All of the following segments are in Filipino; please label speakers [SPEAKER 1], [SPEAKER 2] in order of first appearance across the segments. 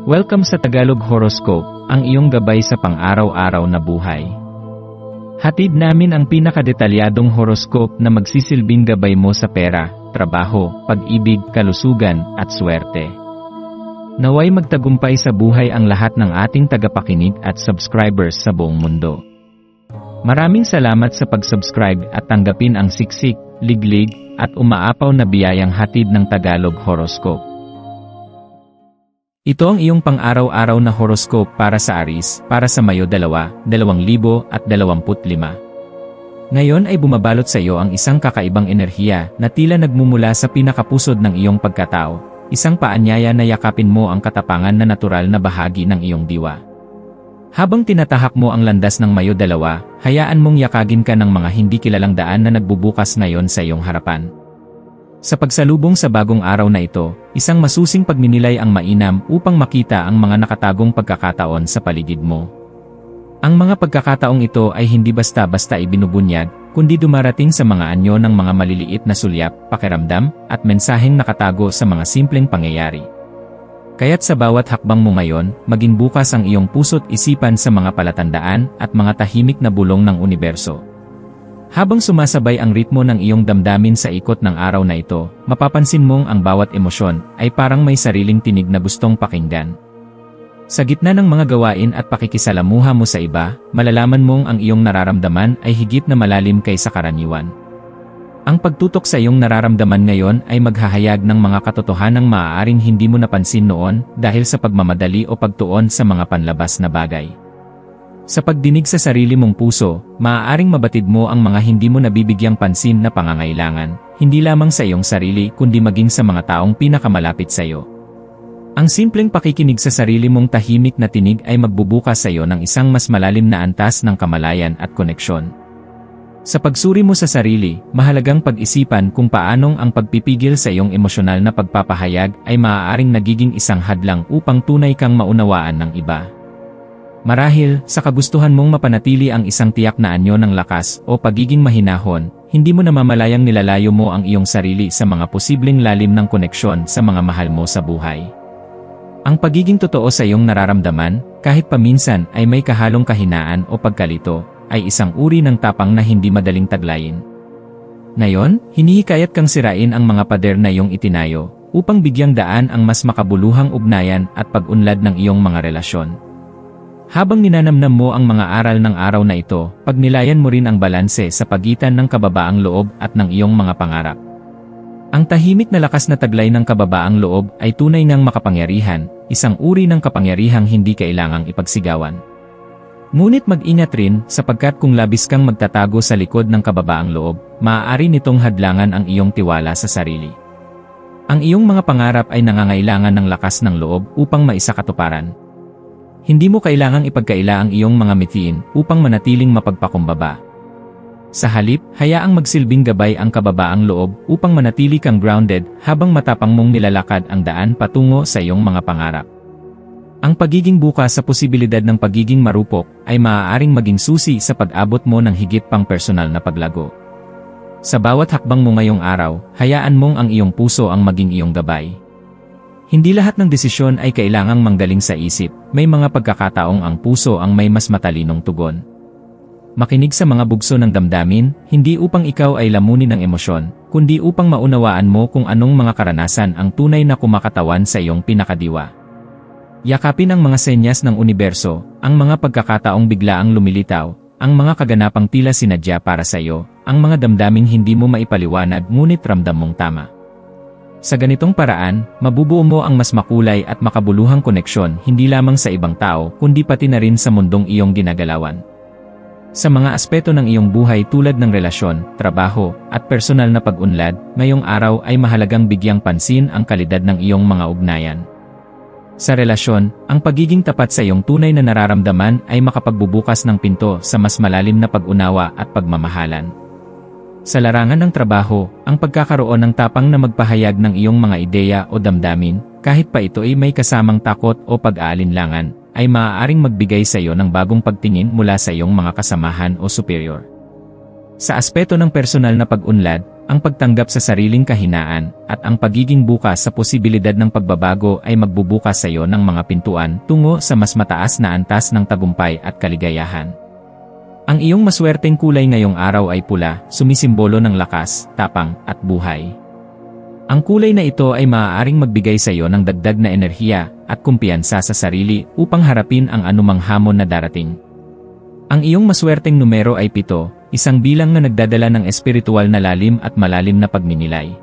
[SPEAKER 1] Welcome sa Tagalog Horoscope, ang iyong gabay sa pang-araw-araw na buhay. Hatid namin ang pinakadetalyadong horoscope na magsisilbing gabay mo sa pera, trabaho, pag-ibig, kalusugan, at swerte. Naway magtagumpay sa buhay ang lahat ng ating tagapakinig at subscribers sa buong mundo. Maraming salamat sa pag-subscribe at tanggapin ang siksik, liglig, at umaapaw na biyayang hatid ng Tagalog Horoscope. Ito ang iyong pang-araw-araw na horoscope para sa Aries, para sa Mayo 2, 2025. Ngayon ay bumabalot sa iyo ang isang kakaibang enerhiya na tila nagmumula sa pinakapusod ng iyong pagkatao, isang paanyaya na yakapin mo ang katapangan na natural na bahagi ng iyong diwa. Habang tinatahak mo ang landas ng Mayo 2, hayaan mong yakagin ka ng mga hindi kilalang daan na nagbubukas ngayon sa iyong harapan. Sa pagsalubong sa bagong araw na ito, isang masusing pagninilay ang mainam upang makita ang mga nakatagong pagkakataon sa paligid mo. Ang mga pagkakataong ito ay hindi basta-basta ibinubunyag, kundi dumarating sa mga anyo ng mga maliliit na sulyap, pakiramdam, at mensaheng nakatago sa mga simpleng pangyayari. Kaya't sa bawat hakbang mo ngayon, maging bukas ang iyong puso't isipan sa mga palatandaan at mga tahimik na bulong ng universo. Habang sumasabay ang ritmo ng iyong damdamin sa ikot ng araw na ito, mapapansin mong ang bawat emosyon ay parang may sariling tinig na gustong pakinggan. Sa gitna ng mga gawain at pakikisalamuha mo sa iba, malalaman mong ang iyong nararamdaman ay higit na malalim kaysa karaniwan. Ang pagtutok sa iyong nararamdaman ngayon ay maghahayag ng mga katotohanang maaaring hindi mo napansin noon dahil sa pagmamadali o pagtuon sa mga panlabas na bagay. Sa pagdinig sa sarili mong puso, maaaring mabatid mo ang mga hindi mo nabibigyang pansin na pangangailangan, hindi lamang sa iyong sarili kundi maging sa mga taong pinakamalapit sa iyo. Ang simpleng pakikinig sa sarili mong tahimik na tinig ay magbubukas sa iyo ng isang mas malalim na antas ng kamalayan at koneksyon. Sa pagsuri mo sa sarili, mahalagang pag-isipan kung paanong ang pagpipigil sa iyong emosyonal na pagpapahayag ay maaaring nagiging isang hadlang upang tunay kang maunawaan ng iba. Marahil, sa kagustuhan mong mapanatili ang isang tiyak na anyo ng lakas o pagiging mahinahon, hindi mo namamalayang nilalayo mo ang iyong sarili sa mga posibleng lalim ng koneksyon sa mga mahal mo sa buhay. Ang pagiging totoo sa iyong nararamdaman, kahit paminsan ay may kahalong kahinaan o pagkalito, ay isang uri ng tapang na hindi madaling taglayin. Ngayon, hinihikayat kang sirain ang mga pader na iyong itinayo, upang bigyang daan ang mas makabuluhang ugnayan at pag-unlad ng iyong mga relasyon. Habang ninanamnam mo ang mga aral ng araw na ito, pagnilayan mo rin ang balanse sa pagitan ng kababaang loob at ng iyong mga pangarap. Ang tahimik na lakas na taglay ng kababaang loob ay tunay ngang makapangyarihan, isang uri ng kapangyarihang hindi kailangang ipagsigawan. Ngunit mag-ingat rin sapagkat kung labis kang magtatago sa likod ng kababaang loob, maaari nitong hadlangan ang iyong tiwala sa sarili. Ang iyong mga pangarap ay nangangailangan ng lakas ng loob upang maisakatuparan. Hindi mo kailangang ipagkaila ang iyong mga mithiin upang manatiling mapagpakumbaba. Sa halip, hayaang magsilbing gabay ang kababaang loob upang manatili kang grounded habang matapang mong nilalakad ang daan patungo sa iyong mga pangarap. Ang pagiging bukas sa posibilidad ng pagiging marupok ay maaaring maging susi sa pag-abot mo ng higit pang personal na paglago. Sa bawat hakbang mo ngayong araw, hayaan mong ang iyong puso ang maging iyong gabay. Hindi lahat ng desisyon ay kailangang manggaling sa isip, may mga pagkakataong ang puso ang may mas matalinong tugon. Makinig sa mga bugso ng damdamin, hindi upang ikaw ay lamunin ng emosyon, kundi upang maunawaan mo kung anong mga karanasan ang tunay na kumakatawan sa iyong pinakadiwa. Yakapin ang mga senyas ng universo, ang mga pagkakataong biglaang lumilitaw, ang mga kaganapang tila sinadya para sa iyo, ang mga damdaming hindi mo maipaliwanag ngunit ramdam mong tama. Sa ganitong paraan, mabubuo mo ang mas makulay at makabuluhang koneksyon hindi lamang sa ibang tao kundi pati na rin sa mundong iyong ginagalawan. Sa mga aspeto ng iyong buhay tulad ng relasyon, trabaho, at personal na pag-unlad, ngayong araw ay mahalagang bigyang pansin ang kalidad ng iyong mga ugnayan. Sa relasyon, ang pagiging tapat sa iyong tunay na nararamdaman ay makapagbubukas ng pinto sa mas malalim na pag-unawa at pagmamahalan. Sa larangan ng trabaho, ang pagkakaroon ng tapang na magpahayag ng iyong mga ideya o damdamin, kahit pa ito ay may kasamang takot o pag-aalinlangan, ay maaaring magbigay sa iyo ng bagong pagtingin mula sa iyong mga kasamahan o superior. Sa aspeto ng personal na pag-unlad, ang pagtanggap sa sariling kahinaan, at ang pagiging bukas sa posibilidad ng pagbabago ay magbubukas sa iyo ng mga pintuan tungo sa mas mataas na antas ng tagumpay at kaligayahan. Ang iyong maswerteng kulay ngayong araw ay pula, sumisimbolo ng lakas, tapang, at buhay. Ang kulay na ito ay maaaring magbigay sa iyo ng dagdag na enerhiya at kumpiyansa sa sarili upang harapin ang anumang hamon na darating. Ang iyong maswerteng numero ay 7, isang bilang na nagdadala ng espiritual na lalim at malalim na pagninilay.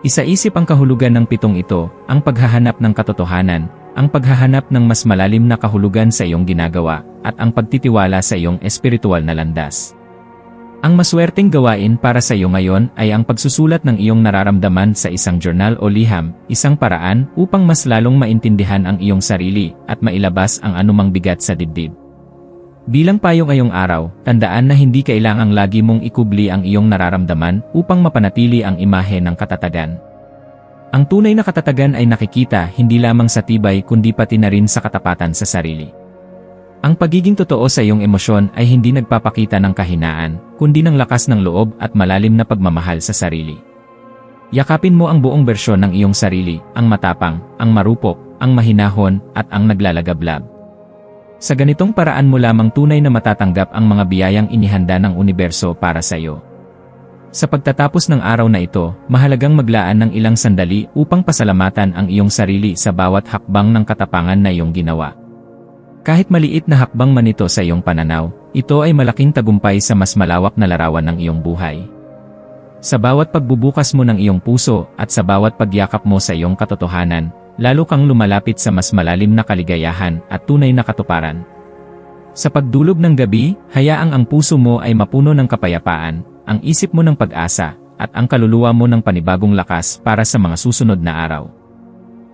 [SPEAKER 1] Isaisip ang kahulugan ng 7 ito, ang paghahanap ng katotohanan, ang paghahanap ng mas malalim na kahulugan sa iyong ginagawa, at ang pagtitiwala sa iyong espiritual na landas. Ang maswerteng gawain para sa iyo ngayon ay ang pagsusulat ng iyong nararamdaman sa isang journal o liham, isang paraan upang mas lalong maintindihan ang iyong sarili at mailabas ang anumang bigat sa dibdib. Bilang payo ngayong araw, tandaan na hindi kailangang lagi mong ikubli ang iyong nararamdaman upang mapanatili ang imahe ng katatagan. Ang tunay na katatagan ay nakikita hindi lamang sa tibay kundi pati na rin sa katapatan sa sarili. Ang pagiging totoo sa iyong emosyon ay hindi nagpapakita ng kahinaan, kundi ng lakas ng loob at malalim na pagmamahal sa sarili. Yakapin mo ang buong bersyon ng iyong sarili, ang matapang, ang marupok, ang mahinahon, at ang naglalagablab. Sa ganitong paraan mo lamang tunay na matatanggap ang mga biyayang inihanda ng universo para sa iyo. Sa pagtatapos ng araw na ito, mahalagang maglaan ng ilang sandali upang pasalamatan ang iyong sarili sa bawat hakbang ng katapangan na iyong ginawa. Kahit maliit na hakbang man ito sa iyong pananaw, ito ay malaking tagumpay sa mas malawak na larawan ng iyong buhay. Sa bawat pagbubukas mo ng iyong puso at sa bawat pagyakap mo sa iyong katotohanan, lalo kang lumalapit sa mas malalim na kaligayahan at tunay na katuparan. Sa pagdulog ng gabi, hayaang ang puso mo ay mapuno ng kapayapaan, ang isip mo ng pag-asa, at ang kaluluwa mo ng panibagong lakas para sa mga susunod na araw.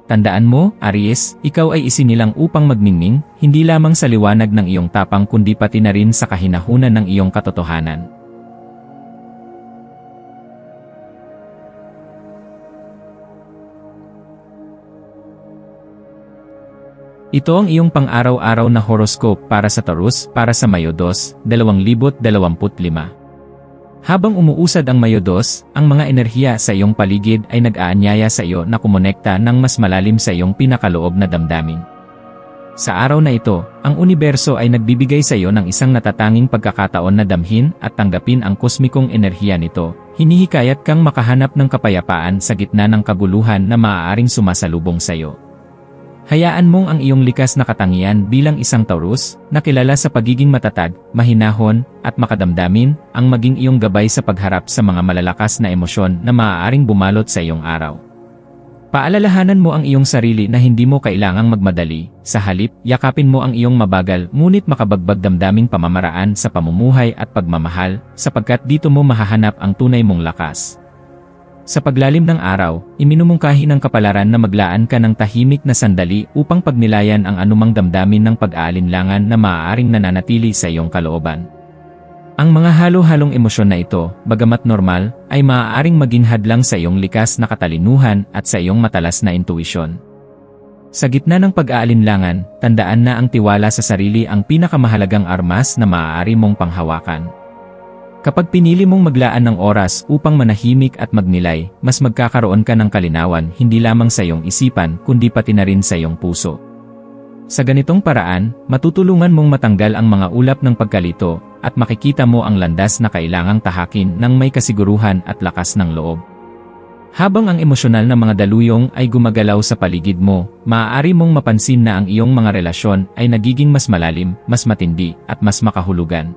[SPEAKER 1] Tandaan mo, Aries, ikaw ay isinilang upang magningning, hindi lamang sa liwanag ng iyong tapang kundi pati na rin sa kahinahunan ng iyong katotohanan. Ito ang iyong pang-araw-araw na horoscope para sa Taurus para sa Mayo 2, 2025. Habang umuusad ang Mayo 2, ang mga enerhiya sa iyong paligid ay nag-aanyaya sa iyo na kumonekta ng mas malalim sa iyong pinakaloob na damdamin. Sa araw na ito, ang universo ay nagbibigay sa iyo ng isang natatanging pagkakataon na damhin at tanggapin ang kosmikong enerhiya nito. Hinihikayat kang makahanap ng kapayapaan sa gitna ng kaguluhan na maaaring sumasalubong sa iyo. Hayaan mong ang iyong likas na katangian bilang isang Taurus, na kilala sa pagiging matatag, mahinahon, at makadamdamin, ang maging iyong gabay sa pagharap sa mga malalakas na emosyon na maaaring bumalot sa iyong araw. Paalalahanan mo ang iyong sarili na hindi mo kailangang magmadali, sa halip, yakapin mo ang iyong mabagal ngunit makabagbag damdaming pamamaraan sa pamumuhay at pagmamahal, sapagkat dito mo mahahanap ang tunay mong lakas. Sa paglalim ng araw, iminumungkahi ng kapalaran na maglaan ka ng tahimik na sandali upang pagnilayan ang anumang damdamin ng pag-aalinlangan na maaaring nananatili sa iyong kalooban. Ang mga halo-halong emosyon na ito, bagamat normal, ay maaaring maging hadlang sa iyong likas na katalinuhan at sa iyong matalas na intuisyon. Sa gitna ng pag-aalinlangan, tandaan na ang tiwala sa sarili ang pinakamahalagang armas na maaari mong panghawakan. Kapag pinili mong maglaan ng oras upang manahimik at magnilay, mas magkakaroon ka ng kalinawan hindi lamang sa iyong isipan kundi pati na rin sa iyong puso. Sa ganitong paraan, matutulungan mong matanggal ang mga ulap ng pagkalito at makikita mo ang landas na kailangang tahakin ng may kasiguruhan at lakas ng loob. Habang ang emosyonal na mga daluyong ay gumagalaw sa paligid mo, maaari mong mapansin na ang iyong mga relasyon ay nagiging mas malalim, mas matindi, at mas makahulugan.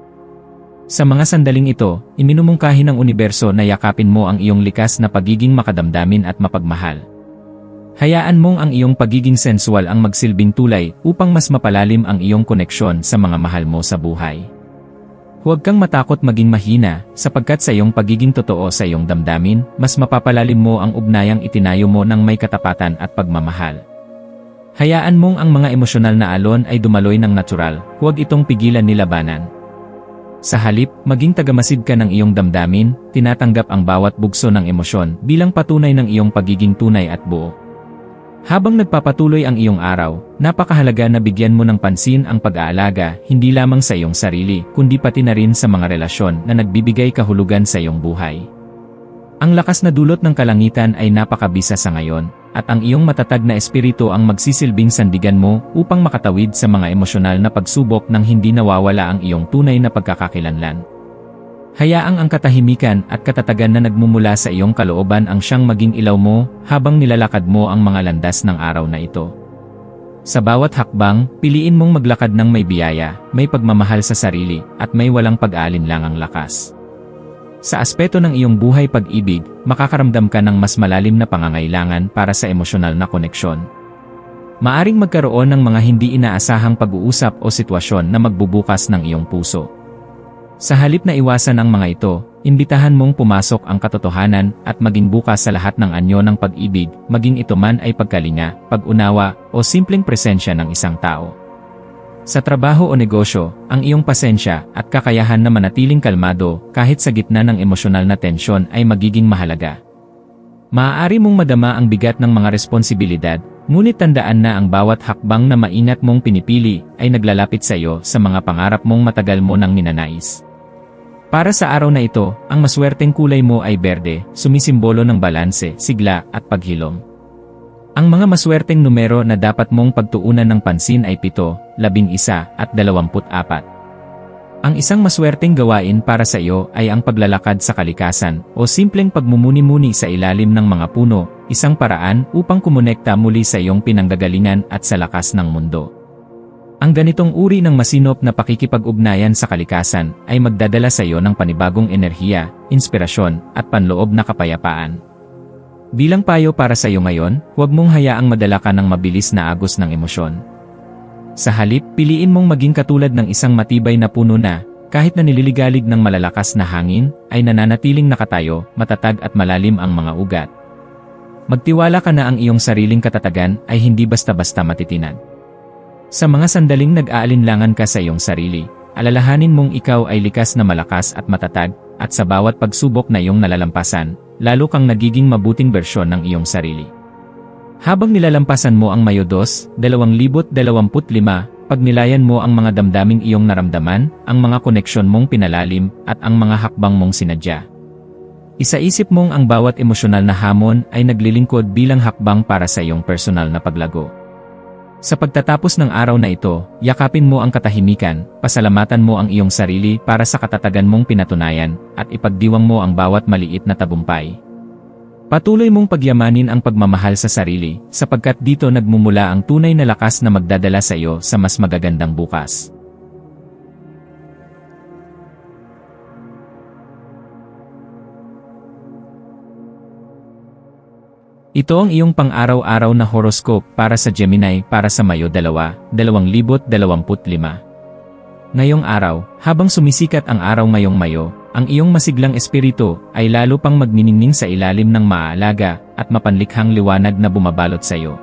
[SPEAKER 1] Sa mga sandaling ito, iminumungkahi ng universo na yakapin mo ang iyong likas na pagiging makadamdamin at mapagmahal. Hayaan mong ang iyong pagiging sensual ang magsilbing tulay upang mas mapalalim ang iyong koneksyon sa mga mahal mo sa buhay. Huwag kang matakot maging mahina, sapagkat sa iyong pagiging totoo sa iyong damdamin, mas mapapalalim mo ang ugnayang itinayo mo ng may katapatan at pagmamahal. Hayaan mong ang mga emosyonal na alon ay dumaloy ng natural, huwag itong pigilan ni labanan. Sa halip, maging tagamasid ka ng iyong damdamin, tinatanggap ang bawat bugso ng emosyon bilang patunay ng iyong pagiging tunay at buo. Habang nagpapatuloy ang iyong araw, napakahalaga na bigyan mo ng pansin ang pag-aalaga hindi lamang sa iyong sarili kundi pati na rin sa mga relasyon na nagbibigay kahulugan sa iyong buhay. Ang lakas na dulot ng kalangitan ay napakabisa sa ngayon, at ang iyong matatag na espiritu ang magsisilbing sandigan mo upang makatawid sa mga emosyonal na pagsubok nang hindi nawawala ang iyong tunay na pagkakakilanlan. Hayaang ang katahimikan at katatagan na nagmumula sa iyong kalooban ang siyang maging ilaw mo habang nilalakad mo ang mga landas ng araw na ito. Sa bawat hakbang, piliin mong maglakad ng may biyaya, may pagmamahal sa sarili, at may walang pag-aalinlangang lakas. Sa aspeto ng iyong buhay pag-ibig, makakaramdam ka ng mas malalim na pangangailangan para sa emosyonal na koneksyon. Maaring magkaroon ng mga hindi inaasahang pag-uusap o sitwasyon na magbubukas ng iyong puso. Sa halip na iwasan ang mga ito, imbitahan mong pumasok ang katotohanan at maging bukas sa lahat ng anyo ng pag-ibig, maging ito man ay pagkalinga, pag-unawa, o simpleng presensya ng isang tao. Sa trabaho o negosyo, ang iyong pasensya at kakayahan na manatiling kalmado kahit sa gitna ng emosyonal na tensyon ay magiging mahalaga. Maaari mong madama ang bigat ng mga responsibilidad, ngunit tandaan na ang bawat hakbang na maingat mong pinipili ay naglalapit sa iyo sa mga pangarap mong matagal mo nang ninanais. Para sa araw na ito, ang maswerteng kulay mo ay berde, sumisimbolo ng balanse, sigla, at paghilom. Ang mga maswerteng numero na dapat mong pagtuunan ng pansin ay 7, 11, at 24. Ang isang maswerteng gawain para sa iyo ay ang paglalakad sa kalikasan o simpleng pagmumuni-muni sa ilalim ng mga puno, isang paraan upang kumonekta muli sa iyong pinanggagalingan at sa lakas ng mundo. Ang ganitong uri ng masinop na pakikipag-ugnayan sa kalikasan ay magdadala sa iyo ng panibagong enerhiya, inspirasyon, at panloob na kapayapaan. Bilang payo para sa iyo ngayon, huwag mong hayaang madala ka ng mabilis na agos ng emosyon. Sa halip, piliin mong maging katulad ng isang matibay na puno na, kahit na nililigalig ng malalakas na hangin, ay nananatiling nakatayo, matatag at malalim ang mga ugat. Magtiwala ka na ang iyong sariling katatagan ay hindi basta-basta matitinag. Sa mga sandaling nag-aalinlangan ka sa iyong sarili, alalahanin mong ikaw ay likas na malakas at matatag, at sa bawat pagsubok na iyong nalalampasan, lalo kang nagiging mabuting bersyon ng iyong sarili. Habang nilalampasan mo ang Mayo 2, 2025, pagnilayan mo ang mga damdaming iyong naramdaman, ang mga koneksyon mong pinalalim, at ang mga hakbang mong sinadya. Isaisip mong ang bawat emosyonal na hamon ay naglilingkod bilang hakbang para sa iyong personal na paglago. Sa pagtatapos ng araw na ito, yakapin mo ang katahimikan, pasalamatan mo ang iyong sarili para sa katatagan mong pinatunayan, at ipagdiwang mo ang bawat maliit na tagumpay. Patuloy mong pagyamanin ang pagmamahal sa sarili, sapagkat dito nagmumula ang tunay na lakas na magdadala sa iyo sa mas magagandang bukas. Ito ang iyong pang-araw-araw na horoscope para sa Gemini para sa Mayo 2, 2025. Ngayong araw, habang sumisikat ang araw ngayong Mayo, ang iyong masiglang espiritu ay lalo pang magniningning sa ilalim ng maaalaga at mapanlikhang liwanag na bumabalot sa iyo.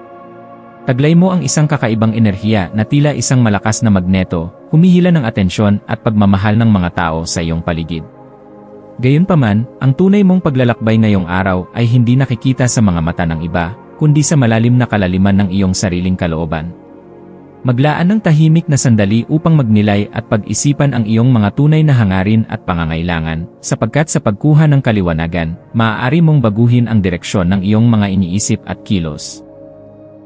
[SPEAKER 1] Taglay mo ang isang kakaibang enerhiya na tila isang malakas na magneto, humihila ng atensyon at pagmamahal ng mga tao sa iyong paligid. Gayunpaman, ang tunay mong paglalakbay ngayong araw ay hindi nakikita sa mga mata ng iba, kundi sa malalim na kalaliman ng iyong sariling kalooban. Maglaan ng tahimik na sandali upang magnilay at pag-isipan ang iyong mga tunay na hangarin at pangangailangan, sapagkat sa pagkuha ng kaliwanagan, maaari mong baguhin ang direksyon ng iyong mga iniisip at kilos.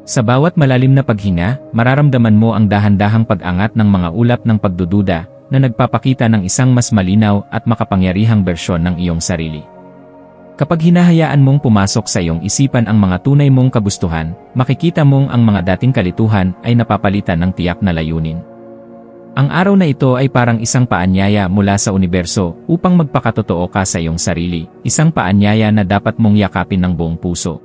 [SPEAKER 1] Sa bawat malalim na paghinga, mararamdaman mo ang dahan-dahang pag-angat ng mga ulap ng pagdududa, na nagpapakita ng isang mas malinaw at makapangyarihang bersyon ng iyong sarili. Kapag hinahayaan mong pumasok sa iyong isipan ang mga tunay mong kagustuhan, makikita mong ang mga dating kalituhan ay napapalitan ng tiyak na layunin. Ang araw na ito ay parang isang paanyaya mula sa universo upang magpakatotoo ka sa iyong sarili, isang paanyaya na dapat mong yakapin ng buong puso.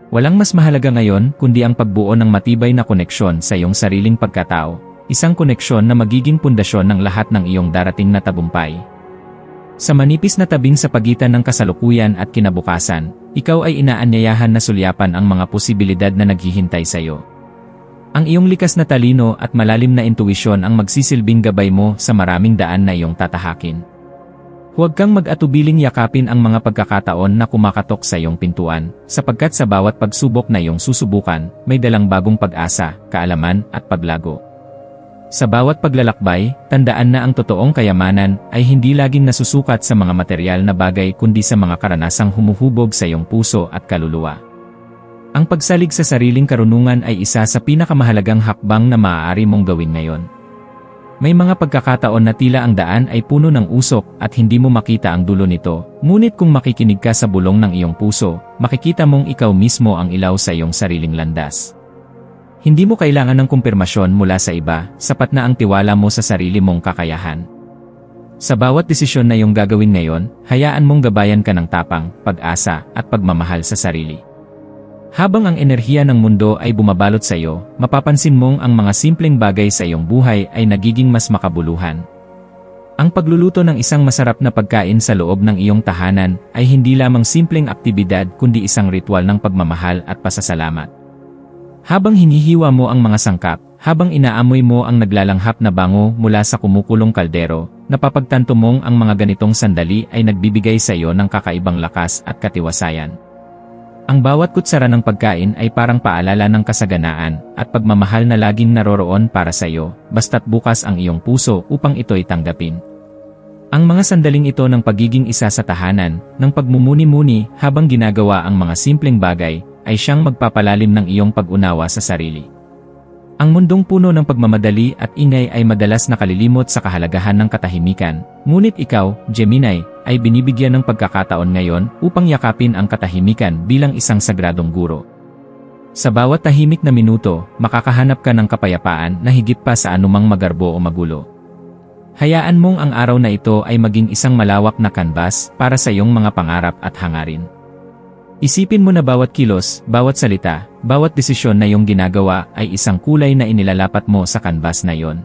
[SPEAKER 1] Walang mas mahalaga ngayon kundi ang pagbuo ng matibay na koneksyon sa iyong sariling pagkatao, isang koneksyon na magiging pundasyon ng lahat ng iyong darating na tagumpay. Sa manipis na tabing sa pagitan ng kasalukuyan at kinabukasan, ikaw ay inaanyayahan na sulyapan ang mga posibilidad na naghihintay sa iyo. Ang iyong likas na talino at malalim na intuwisyon ang magsisilbing gabay mo sa maraming daan na iyong tatahakin. Huwag kang mag-atubiling yakapin ang mga pagkakataon na kumakatok sa iyong pintuan, sapagkat sa bawat pagsubok na iyong susubukan, may dalang bagong pag-asa, kaalaman, at paglago. Sa bawat paglalakbay, tandaan na ang totoong kayamanan ay hindi laging nasusukat sa mga materyal na bagay kundi sa mga karanasang humuhubog sa iyong puso at kaluluwa. Ang pagsalig sa sariling karunungan ay isa sa pinakamahalagang hakbang na maaari mong gawin ngayon. May mga pagkakataon na tila ang daan ay puno ng usok at hindi mo makita ang dulo nito, ngunit kung makikinig ka sa bulong ng iyong puso, makikita mong ikaw mismo ang ilaw sa iyong sariling landas. Hindi mo kailangan ng kumpirmasyon mula sa iba, sapat na ang tiwala mo sa sarili mong kakayahan. Sa bawat desisyon na iyong gagawin ngayon, hayaan mong gabayan ka ng tapang, pag-asa, at pagmamahal sa sarili. Habang ang enerhiya ng mundo ay bumabalot sa iyo, mapapansin mong ang mga simpleng bagay sa iyong buhay ay nagiging mas makabuluhan. Ang pagluluto ng isang masarap na pagkain sa loob ng iyong tahanan ay hindi lamang simpleng aktibidad kundi isang ritual ng pagmamahal at pasasalamat. Habang hinihiwa mo ang mga sangkap, habang inaamoy mo ang naglalanghap na bango mula sa kumukulong kaldero, napapagtanto mong ang mga ganitong sandali ay nagbibigay sa iyo ng kakaibang lakas at katiwasayan. Ang bawat kutsara ng pagkain ay parang paalala ng kasaganaan at pagmamahal na laging naroroon para sa iyo, basta't bukas ang iyong puso upang ito'y tanggapin. Ang mga sandaling ito ng pagiging isa sa tahanan, ng pagmumuni-muni habang ginagawa ang mga simpleng bagay, ay siyang magpapalalim ng iyong pag-unawa sa sarili. Ang mundong puno ng pagmamadali at ingay ay madalas nakalilimot sa kahalagahan ng katahimikan, ngunit ikaw, Gemini, ay binibigyan ng pagkakataon ngayon upang yakapin ang katahimikan bilang isang sagradong guro. Sa bawat tahimik na minuto, makakahanap ka ng kapayapaan na higit pa sa anumang magarbo o magulo. Hayaan mong ang araw na ito ay maging isang malawak na kanbas para sa iyong mga pangarap at hangarin. Isipin mo na bawat kilos, bawat salita, bawat desisyon na iyong ginagawa ay isang kulay na inilalapat mo sa kanbas na iyon.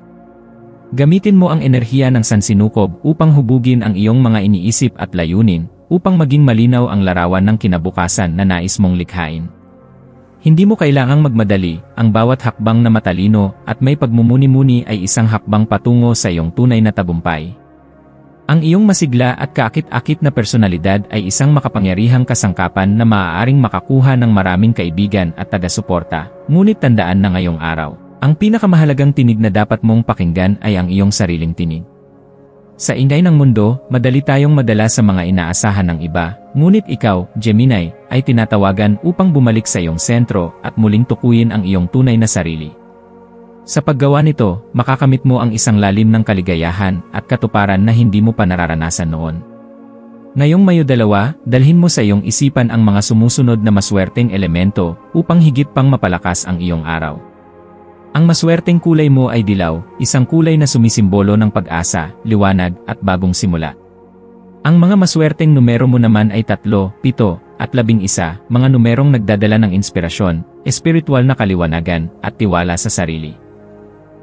[SPEAKER 1] Gamitin mo ang enerhiya ng sansinukob upang hubugin ang iyong mga iniisip at layunin, upang maging malinaw ang larawan ng kinabukasan na nais mong likhain. Hindi mo kailangang magmadali, ang bawat hakbang na matalino at may pagmumuni-muni ay isang hakbang patungo sa iyong tunay na tagumpay. Ang iyong masigla at kaakit-akit na personalidad ay isang makapangyarihang kasangkapan na maaaring makakuha ng maraming kaibigan at taga-suporta, ngunit tandaan na ngayong araw, ang pinakamahalagang tinig na dapat mong pakinggan ay ang iyong sariling tinig. Sa ingay ng mundo, madali tayong madala sa mga inaasahan ng iba, ngunit ikaw, Gemini, ay tinatawagan upang bumalik sa iyong sentro at muling tukuyin ang iyong tunay na sarili. Sa paggawa nito, makakamit mo ang isang lalim ng kaligayahan at katuparan na hindi mo pa nararanasan noon. Ngayong Mayo 2, dalhin mo sa iyong isipan ang mga sumusunod na maswerteng elemento upang higit pang mapalakas ang iyong araw. Ang maswerteng kulay mo ay dilaw, isang kulay na sumisimbolo ng pag-asa, liwanag at bagong simula. Ang mga maswerteng numero mo naman ay 3, 7, at 11, mga numerong nagdadala ng inspirasyon, espiritual na kaliwanagan at tiwala sa sarili.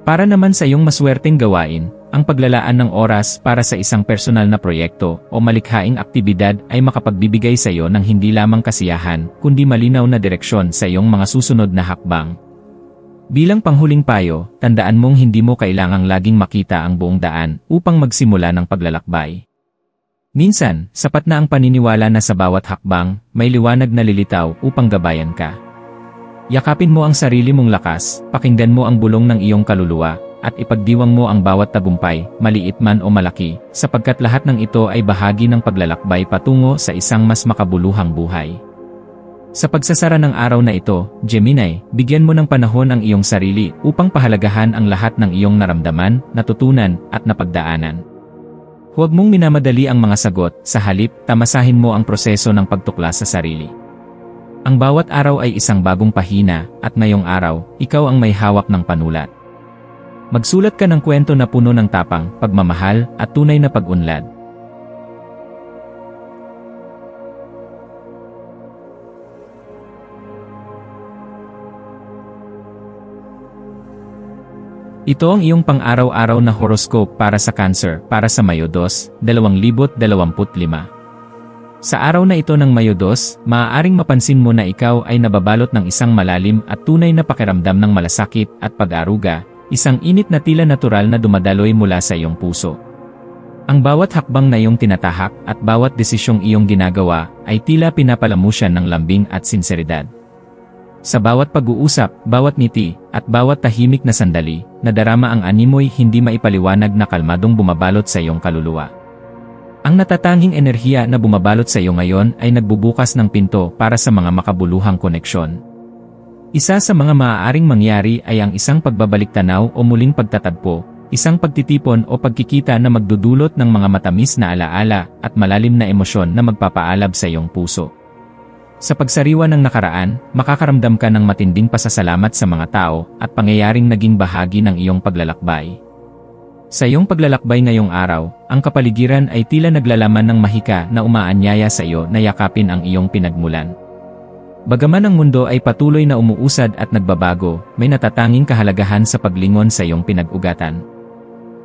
[SPEAKER 1] Para naman sa iyong maswerteng gawain, ang paglalaan ng oras para sa isang personal na proyekto o malikhaing aktibidad ay makapagbibigay sa iyo ng hindi lamang kasiyahan, kundi malinaw na direksyon sa iyong mga susunod na hakbang. Bilang panghuling payo, tandaan mong hindi mo kailangang laging makita ang buong daan upang magsimula ng paglalakbay. Minsan, sapat na ang paniniwala na sa bawat hakbang, may liwanag na lilitaw upang gabayan ka. Yakapin mo ang sarili mong lakas, pakinggan mo ang bulong ng iyong kaluluwa, at ipagdiwang mo ang bawat tagumpay, maliit man o malaki, sapagkat lahat ng ito ay bahagi ng paglalakbay patungo sa isang mas makabuluhang buhay. Sa pagsasara ng araw na ito, Gemini, bigyan mo ng panahon ang iyong sarili upang pahalagahan ang lahat ng iyong naramdaman, natutunan, at napagdaanan. Huwag mong minamadali ang mga sagot, sa halip, tamasahin mo ang proseso ng pagtuklas sa sarili. Ang bawat araw ay isang bagong pahina, at ngayong araw, ikaw ang may hawak ng panulat. Magsulat ka ng kwento na puno ng tapang, pagmamahal, at tunay na pag-unlad. Ito ang iyong pang-araw-araw na horoscope para sa Cancer, para sa Mayo 2, 2025. Sa araw na ito ng Mayo 2, maaaring mapansin mo na ikaw ay nababalot ng isang malalim at tunay na pakiramdam ng malasakit at pag-aruga, isang init na tila natural na dumadaloy mula sa iyong puso. Ang bawat hakbang na iyong tinatahak at bawat desisyong iyong ginagawa ay tila pinapalamusyan ng lambing at sinseridad. Sa bawat pag-uusap, bawat ngiti, at bawat tahimik na sandali, nadarama ang animoy hindi maipaliwanag na kalmadong bumabalot sa iyong kaluluwa. Ang natatanging enerhiya na bumabalot sa iyo ngayon ay nagbubukas ng pinto para sa mga makabuluhang koneksyon. Isa sa mga maaaring mangyari ay ang isang pagbabalik-tanaw o muling pagtatagpo, isang pagtitipon o pagkikita na magdudulot ng mga matamis na alaala at malalim na emosyon na magpapaalab sa iyong puso. Sa pagsariwa ng nakaraan, makakaramdam ka ng matinding pasasalamat sa mga tao at pangyayaring naging bahagi ng iyong paglalakbay. Sa iyong paglalakbay ngayong araw, ang kapaligiran ay tila naglalaman ng mahika na umaanyaya sa iyo na yakapin ang iyong pinagmulan. Bagaman ang mundo ay patuloy na umuusad at nagbabago, may natatanging kahalagahan sa paglingon sa iyong pinag-ugatan.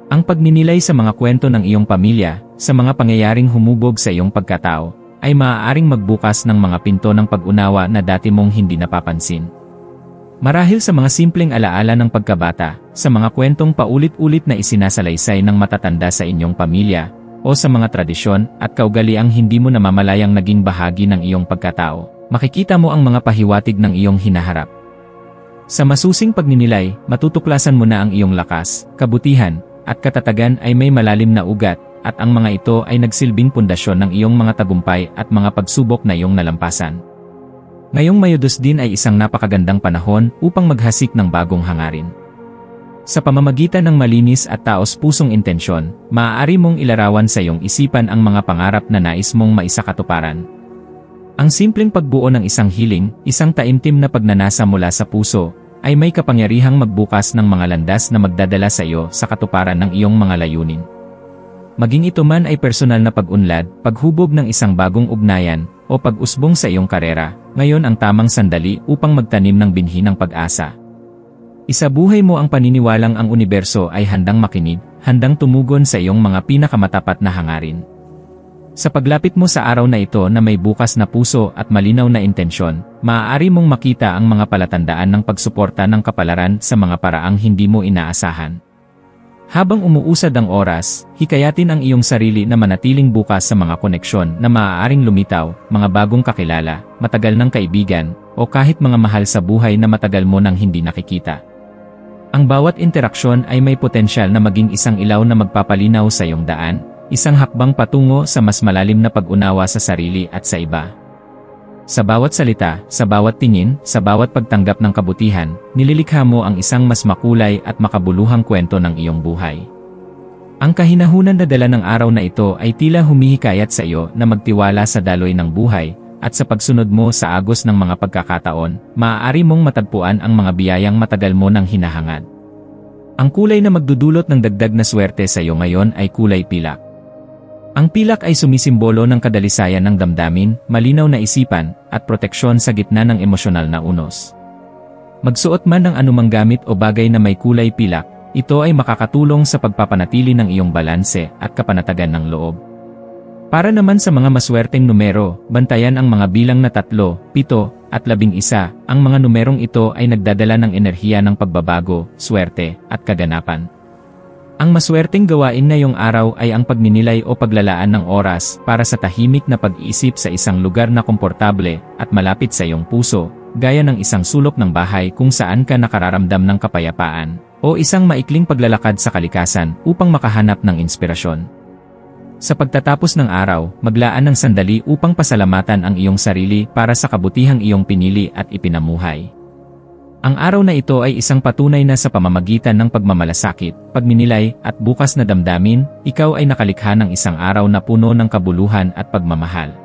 [SPEAKER 1] Ang pagninilay sa mga kwento ng iyong pamilya, sa mga pangyayaring humubog sa iyong pagkatao, ay maaaring magbukas ng mga pinto ng pag-unawa na dati mong hindi napapansin. Marahil sa mga simpleng alaala ng pagkabata, sa mga kwentong paulit-ulit na isinasalaysay ng matatanda sa inyong pamilya, o sa mga tradisyon at kaugaliang hindi mo namamalayang naging bahagi ng iyong pagkatao, makikita mo ang mga pahiwatig ng iyong hinaharap. Sa masusing pagninilay, matutuklasan mo na ang iyong lakas, kabutihan, at katatagan ay may malalim na ugat, at ang mga ito ay nagsilbing pundasyon ng iyong mga tagumpay at mga pagsubok na iyong nalampasan. Ngayong Mayudos din ay isang napakagandang panahon upang maghasik ng bagong hangarin. Sa pamamagitan ng malinis at taos-pusong intensyon, maaari mong ilarawan sa iyong isipan ang mga pangarap na nais mong maisakatuparan. Ang simpleng pagbuo ng isang hiling, isang taimtim na pagnanasa mula sa puso, ay may kapangyarihang magbukas ng mga landas na magdadala sa iyo sa katuparan ng iyong mga layunin. Maging ito man ay personal na pag-unlad, paghubog ng isang bagong ugnayan, o pag-usbong sa iyong karera, ngayon ang tamang sandali upang magtanim ng binhi ng pag-asa. Isabuhay mo ang paniniwalang ang universo ay handang makinig, handang tumugon sa iyong mga pinakamatapat na hangarin. Sa paglapit mo sa araw na ito na may bukas na puso at malinaw na intensyon, maaari mong makita ang mga palatandaan ng pagsuporta ng kapalaran sa mga paraang hindi mo inaasahan. Habang umuusad ang oras, hikayatin ang iyong sarili na manatiling bukas sa mga koneksyon na maaaring lumitaw, mga bagong kakilala, matagal ng kaibigan, o kahit mga mahal sa buhay na matagal mo nang hindi nakikita. Ang bawat interaksyon ay may potensyal na maging isang ilaw na magpapalinaw sa iyong daan, isang hakbang patungo sa mas malalim na pag-unawa sa sarili at sa iba. Sa bawat salita, sa bawat tingin, sa bawat pagtanggap ng kabutihan, nililikha mo ang isang mas makulay at makabuluhang kwento ng iyong buhay. Ang kahinahunan na dala ng araw na ito ay tila humihikayat sa iyo na magtiwala sa daloy ng buhay, at sa pagsunod mo sa agos ng mga pagkakataon, maaari mong matagpuan ang mga biyayang matagal mo nang hinahangad. Ang kulay na magdudulot ng dagdag na swerte sa iyo ngayon ay kulay pilak. Ang pilak ay sumisimbolo ng kadalisayan ng damdamin, malinaw na isipan, at proteksyon sa gitna ng emosyonal na unos. Magsuot man ng anumang gamit o bagay na may kulay pilak, ito ay makakatulong sa pagpapanatili ng iyong balanse at kapanatagan ng loob. Para naman sa mga maswerteng numero, bantayan ang mga bilang na 3, 7, at 11. Ang mga numerong ito ay nagdadala ng enerhiya ng pagbabago, swerte, at kaganapan. Ang maswerteng gawain ngayong araw ay ang pagninilay o paglalaan ng oras para sa tahimik na pag-iisip sa isang lugar na komportable at malapit sa iyong puso, gaya ng isang sulok ng bahay kung saan ka nakararamdam ng kapayapaan, o isang maikling paglalakad sa kalikasan upang makahanap ng inspirasyon. Sa pagtatapos ng araw, maglaan ng sandali upang pasalamatan ang iyong sarili para sa kabutihang iyong pinili at ipinamuhay. Ang araw na ito ay isang patunay na sa pamamagitan ng pagmamalasakit, pagninilay, at bukas na damdamin, ikaw ay nakalikha ng isang araw na puno ng kabuluhan at pagmamahal.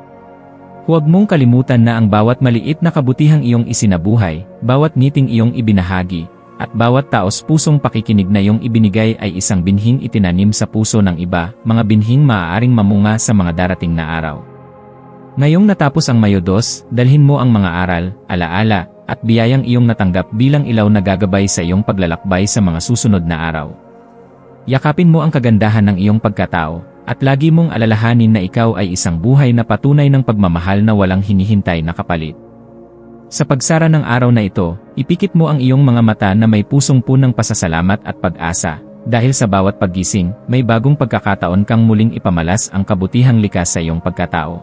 [SPEAKER 1] Huwag mong kalimutan na ang bawat maliit na kabutihang iyong isinabuhay, bawat ngiting iyong ibinahagi, at bawat taos-pusong pakikinig na iyong ibinigay ay isang binhing itinanim sa puso ng iba, mga binhing maaaring mamunga sa mga darating na araw. Ngayong natapos ang Mayudos, dalhin mo ang mga aral, alaala, at biyayang iyong natanggap bilang ilaw na gagabay sa iyong paglalakbay sa mga susunod na araw. Yakapin mo ang kagandahan ng iyong pagkatao, at lagi mong alalahanin na ikaw ay isang buhay na patunay ng pagmamahal na walang hinihintay na kapalit. Sa pagsara ng araw na ito, ipikit mo ang iyong mga mata na may pusong punang pasasalamat at pag-asa, dahil sa bawat paggising, may bagong pagkakataon kang muling ipamalas ang kabutihang likas sa iyong pagkatao.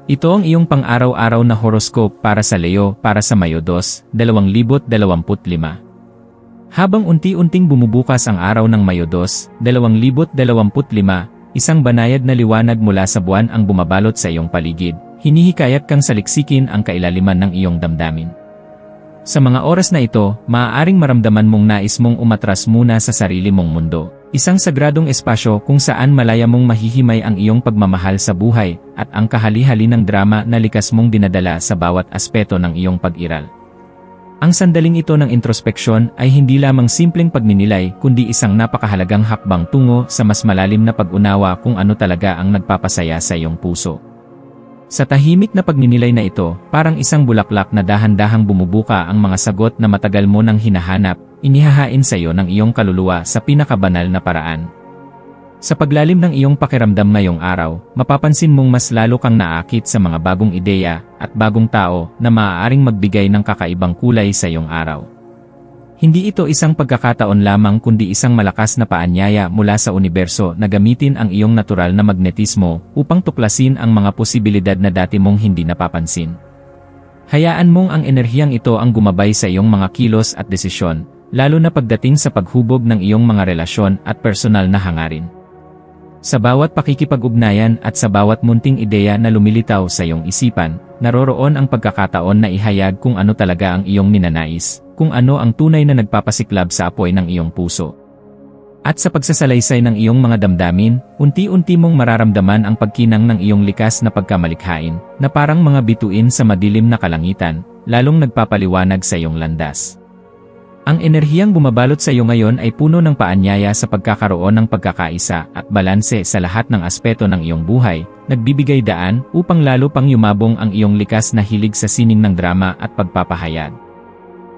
[SPEAKER 1] Ito ang iyong pang-araw-araw na horoscope para sa Leo para sa Mayo 2, 2025. Habang unti-unting bumubukas ang araw ng Mayo 2, 2025, isang banayad na liwanag mula sa buwan ang bumabalot sa iyong paligid. Hinihikayat kang saliksikin ang kailaliman ng iyong damdamin. Sa mga oras na ito, maaaring maramdaman mong nais mong umatras muna sa sarili mong mundo. Isang sagradong espasyo kung saan malaya mong mahihimay ang iyong pagmamahal sa buhay at ang kahali-hali ng drama na likas mong dinadala sa bawat aspeto ng iyong pag-iral. Ang sandaling ito ng introspeksyon ay hindi lamang simpleng pagninilay kundi isang napakahalagang hakbang tungo sa mas malalim na pag-unawa kung ano talaga ang nagpapasaya sa iyong puso. Sa tahimik na pagninilay na ito, parang isang bulaklak na dahan-dahang bumubuka ang mga sagot na matagal mo nang hinahanap, inihahain sa iyo ng iyong kaluluwa sa pinakabanal na paraan. Sa paglalim ng iyong pakiramdam ngayong araw, mapapansin mong mas lalo kang naakit sa mga bagong ideya at bagong tao na maaaring magbigay ng kakaibang kulay sa iyong araw. Hindi ito isang pagkakataon lamang kundi isang malakas na paanyaya mula sa universo na gamitin ang iyong natural na magnetismo upang tuklasin ang mga posibilidad na dati mong hindi napapansin. Hayaan mong ang enerhiyang ito ang gumabay sa iyong mga kilos at desisyon, lalo na pagdating sa paghubog ng iyong mga relasyon at personal na hangarin. Sa bawat pakikipag-ugnayan at sa bawat munting ideya na lumilitaw sa iyong isipan, naroroon ang pagkakataon na ihayag kung ano talaga ang iyong ninanais, kung ano ang tunay na nagpapasiklab sa apoy ng iyong puso. At sa pagsasalaysay ng iyong mga damdamin, unti-unti mong mararamdaman ang pagkinang ng iyong likas na pagkamalikhain, na parang mga bituin sa madilim na kalangitan, lalong nagpapaliwanag sa iyong landas. Ang enerhiyang bumabalot sa iyo ngayon ay puno ng paanyaya sa pagkakaroon ng pagkakaisa at balanse sa lahat ng aspeto ng iyong buhay, nagbibigay daan upang lalo pang yumabong ang iyong likas na hilig sa sining ng drama at pagpapahayag.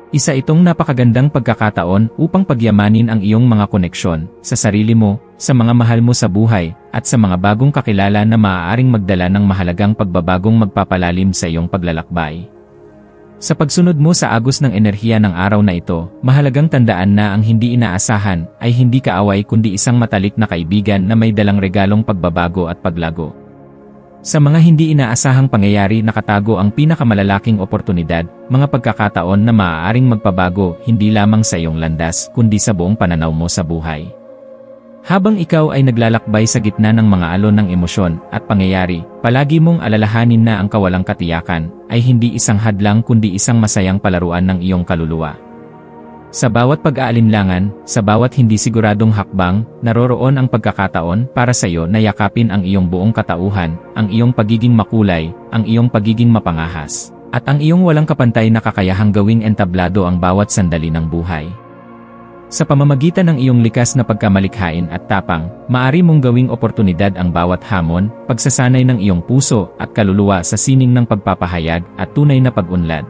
[SPEAKER 1] Isa itong napakagandang pagkakataon upang pagyamanin ang iyong mga koneksyon sa sarili mo, sa mga mahal mo sa buhay, at sa mga bagong kakilala na maaaring magdala ng mahalagang pagbabagong magpapalalim sa iyong paglalakbay. Sa pagsunod mo sa agos ng enerhiya ng araw na ito, mahalagang tandaan na ang hindi inaasahan ay hindi kaaway kundi isang matalik na kaibigan na may dalang regalong pagbabago at paglago. Sa mga hindi inaasahang pangyayari nakatago ang pinakamalalaking oportunidad, mga pagkakataon na maaaring magpabago hindi lamang sa iyong landas kundi sa buong pananaw mo sa buhay. Habang ikaw ay naglalakbay sa gitna ng mga alon ng emosyon at pangyayari, palagi mong alalahanin na ang kawalang katiyakan ay hindi isang hadlang kundi isang masayang palaruan ng iyong kaluluwa. Sa bawat pag-aalinlangan, sa bawat hindi siguradong hakbang, naroroon ang pagkakataon para sa iyo na yakapin ang iyong buong katauhan, ang iyong pagiging makulay, ang iyong pagiging mapangahas, at ang iyong walang kapantay na kakayahang gawing entablado ang bawat sandali ng buhay. Sa pamamagitan ng iyong likas na pagkamalikhain at tapang, maaari mong gawing oportunidad ang bawat hamon, pagsasanay ng iyong puso at kaluluwa sa sining ng pagpapahayag at tunay na pag-unlad.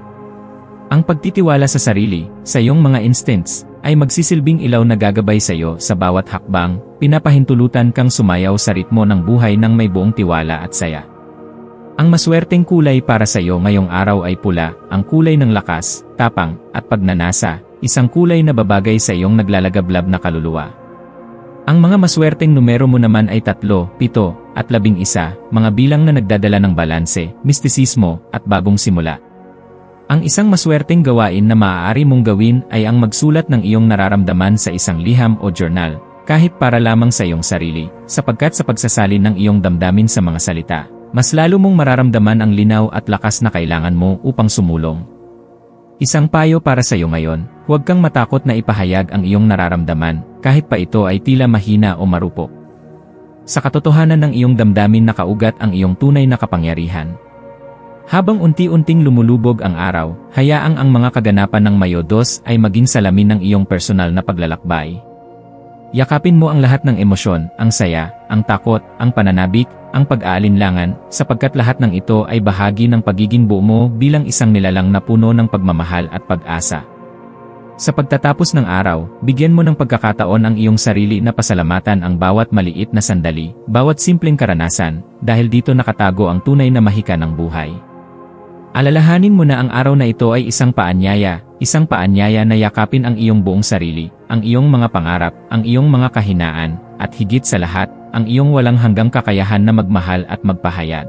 [SPEAKER 1] Ang pagtitiwala sa sarili, sa iyong mga instincts, ay magsisilbing ilaw na gagabay sa iyo sa bawat hakbang, pinapahintulutan kang sumayaw sa ritmo ng buhay ng may buong tiwala at saya. Ang maswerteng kulay para sa iyo ngayong araw ay pula, ang kulay ng lakas, tapang, at pagnanasa, isang kulay na babagay sa iyong naglalagablab na kaluluwa. Ang mga maswerteng numero mo naman ay 3, 7, at 11, mga bilang na nagdadala ng balanse, mistisismo, at bagong simula. Ang isang maswerteng gawain na maaari mong gawin ay ang magsulat ng iyong nararamdaman sa isang liham o journal, kahit para lamang sa iyong sarili, sapagkat sa pagsasalin ng iyong damdamin sa mga salita, mas lalo mong mararamdaman ang linaw at lakas na kailangan mo upang sumulong. Isang payo para sa iyo ngayon, huwag kang matakot na ipahayag ang iyong nararamdaman, kahit pa ito ay tila mahina o marupok. Sa katotohanan ng iyong damdamin nakaugat ang iyong tunay na kapangyarihan. Habang unti-unting lumulubog ang araw, hayaang ang mga kaganapan ng Mayo 2 ay maging salamin ng iyong personal na paglalakbay. Yakapin mo ang lahat ng emosyon, ang saya, ang takot, ang pananabik, ang pag-aalinlangan, sapagkat lahat ng ito ay bahagi ng pagiging buo mo bilang isang nilalang na puno ng pagmamahal at pag-asa. Sa pagtatapos ng araw, bigyan mo ng pagkakataon ang iyong sarili na pasalamatan ang bawat maliit na sandali, bawat simpleng karanasan, dahil dito nakatago ang tunay na mahika ng buhay. Alalahanin mo na ang araw na ito ay isang paanyaya na yakapin ang iyong buong sarili, ang iyong mga pangarap, ang iyong mga kahinaan, at higit sa lahat, ang iyong walang hanggang kakayahan na magmahal at magpahayag.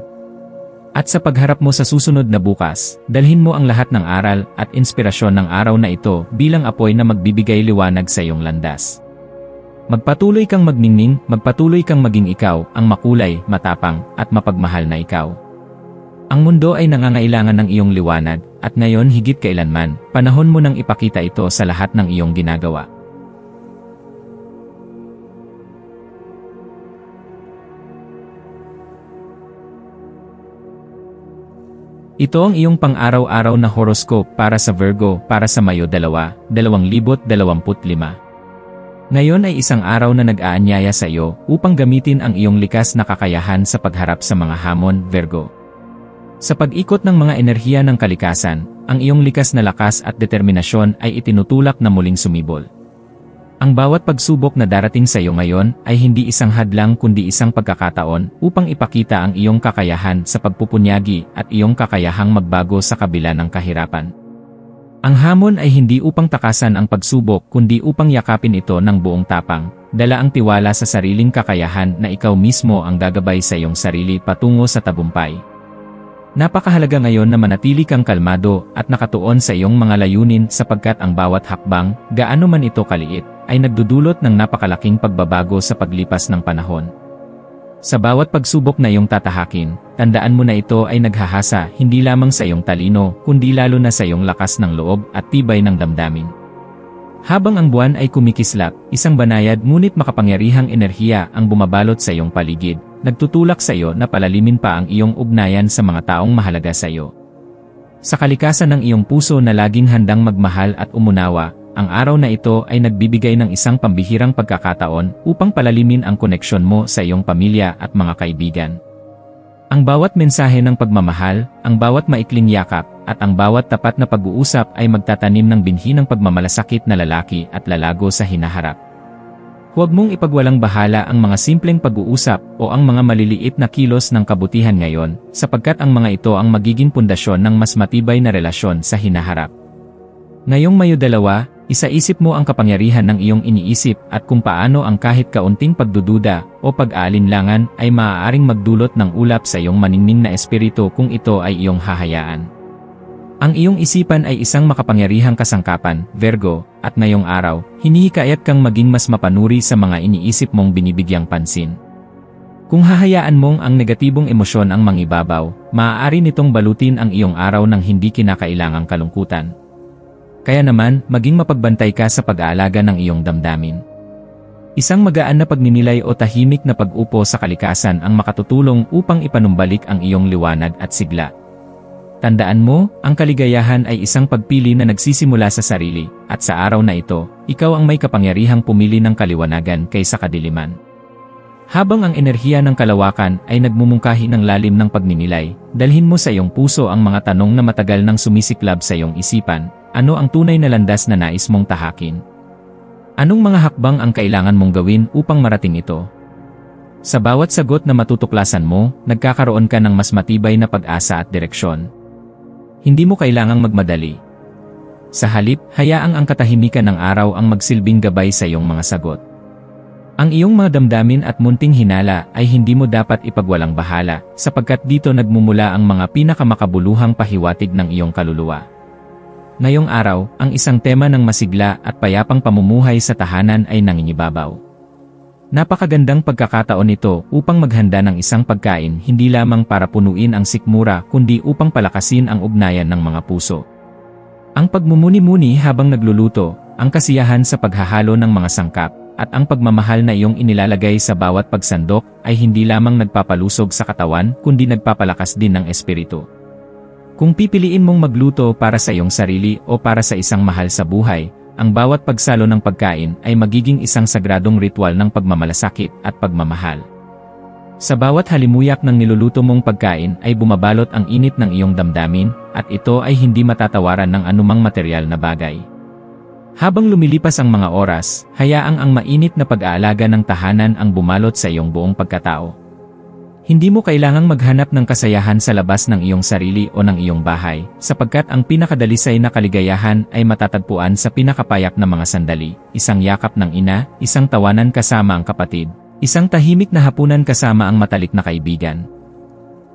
[SPEAKER 1] At sa pagharap mo sa susunod na bukas, dalhin mo ang lahat ng aral at inspirasyon ng araw na ito bilang apoy na magbibigay liwanag sa iyong landas. Magpatuloy kang magningning, magpatuloy kang maging ikaw, ang makulay, matapang, at mapagmahal na ikaw. Ang mundo ay nangangailangan ng iyong liwanag, at ngayon higit kailanman, panahon mo nang ipakita ito sa lahat ng iyong ginagawa. Ito ang iyong pang-araw-araw na horoscope para sa Virgo para sa Mayo 2, 2025. Ngayon ay isang araw na nag-aanyaya sa iyo upang gamitin ang iyong likas na kakayahan sa pagharap sa mga hamon, Virgo. Sa pag-ikot ng mga enerhiya ng kalikasan, ang iyong likas na lakas at determinasyon ay itinutulak na muling sumibol. Ang bawat pagsubok na darating sa iyo ngayon ay hindi isang hadlang kundi isang pagkakataon upang ipakita ang iyong kakayahan sa pagpupunyagi at iyong kakayahang magbago sa kabila ng kahirapan. Ang hamon ay hindi upang takasan ang pagsubok kundi upang yakapin ito ng buong tapang, dala ang tiwala sa sariling kakayahan na ikaw mismo ang gagabay sa iyong sarili patungo sa tagumpay. Napakahalaga ngayon na manatili kang kalmado at nakatuon sa iyong mga layunin sapagkat ang bawat hakbang, gaano man ito kaliit, ay nagdudulot ng napakalaking pagbabago sa paglipas ng panahon. Sa bawat pagsubok na iyong tatahakin, tandaan mo na ito ay naghahasa hindi lamang sa iyong talino kundi lalo na sa iyong lakas ng loob at tibay ng damdamin. Habang ang buwan ay kumikislap, isang banayad ngunit makapangyarihang enerhiya ang bumabalot sa iyong paligid, nagtutulak sa iyo na palalimin pa ang iyong ugnayan sa mga taong mahalaga sa iyo. Sa kalikasan ng iyong puso na laging handang magmahal at umunawa, ang araw na ito ay nagbibigay ng isang pambihirang pagkakataon upang palalimin ang koneksyon mo sa iyong pamilya at mga kaibigan. Ang bawat mensahe ng pagmamahal, ang bawat maikling yakap, at ang bawat tapat na pag-uusap ay magtatanim ng binhi ng pagmamalasakit na lalaki at lalago sa hinaharap. Huwag mong ipagwalang bahala ang mga simpleng pag-uusap o ang mga maliliit na kilos ng kabutihan ngayon, sapagkat ang mga ito ang magiging pundasyon ng mas matibay na relasyon sa hinaharap. Ngayong Mayo 2, isaisip mo ang kapangyarihan ng iyong iniisip at kung paano ang kahit kaunting pagdududa o pag-aalinlangan ay maaaring magdulot ng ulap sa iyong maningning na espiritu kung ito ay iyong hahayaan. Ang iyong isipan ay isang makapangyarihang kasangkapan, Virgo, at ngayong araw, hinihikayat kang maging mas mapanuri sa mga iniisip mong binibigyang pansin. Kung hahayaan mong ang negatibong emosyon ang mangibabaw, maaari nitong balutin ang iyong araw ng hindi kinakailangang kalungkutan. Kaya naman, maging mapagbantay ka sa pag-aalaga ng iyong damdamin. Isang magaan na pagninilay o tahimik na pag-upo sa kalikasan ang makatutulong upang ipanumbalik ang iyong liwanag at sigla. Tandaan mo, ang kaligayahan ay isang pagpili na nagsisimula sa sarili, at sa araw na ito, ikaw ang may kapangyarihang pumili ng kaliwanagan kaysa kadiliman. Habang ang enerhiya ng kalawakan ay nagmumungkahi ng lalim ng pagninilay, dalhin mo sa iyong puso ang mga tanong na matagal nang sumisiklab sa iyong isipan. Ano ang tunay na landas na nais mong tahakin? Anong mga hakbang ang kailangan mong gawin upang marating ito? Sa bawat sagot na matutuklasan mo, nagkakaroon ka ng mas matibay na pag-asa at direksyon. Hindi mo kailangang magmadali. Sa halip, hayaang ang katahimikan ng araw ang magsilbing gabay sa iyong mga sagot. Ang iyong mga damdamin at munting hinala ay hindi mo dapat ipagwalang bahala, sapagkat dito nagmumula ang mga pinakamakabuluhang pahiwatig ng iyong kaluluwa. Ngayong araw, ang isang tema ng masigla at payapang pamumuhay sa tahanan ay nangingibabaw. Napakagandang pagkakataon ito upang maghanda ng isang pagkain hindi lamang para punuin ang sikmura kundi upang palakasin ang ugnayan ng mga puso. Ang pagmumuni-muni habang nagluluto, ang kasiyahan sa paghahalo ng mga sangkap, at ang pagmamahal na iyong inilalagay sa bawat pagsandok ay hindi lamang nagpapalusog sa katawan kundi nagpapalakas din ng espiritu. Kung pipiliin mong magluto para sa iyong sarili o para sa isang mahal sa buhay, ang bawat pagsalo ng pagkain ay magiging isang sagradong ritual ng pagmamalasakit at pagmamahal. Sa bawat halimuyak ng niluluto mong pagkain ay bumabalot ang init ng iyong damdamin, at ito ay hindi matatawaran ng anumang material na bagay. Habang lumilipas ang mga oras, hayaang ang mainit na pag-aalaga ng tahanan ang bumalot sa iyong buong pagkatao. Hindi mo kailangang maghanap ng kasayahan sa labas ng iyong sarili o ng iyong bahay, sapagkat ang pinakadalisay na kaligayahan ay matatagpuan sa pinakapayak na mga sandali, isang yakap ng ina, isang tawanan kasama ang kapatid, isang tahimik na hapunan kasama ang matalik na kaibigan.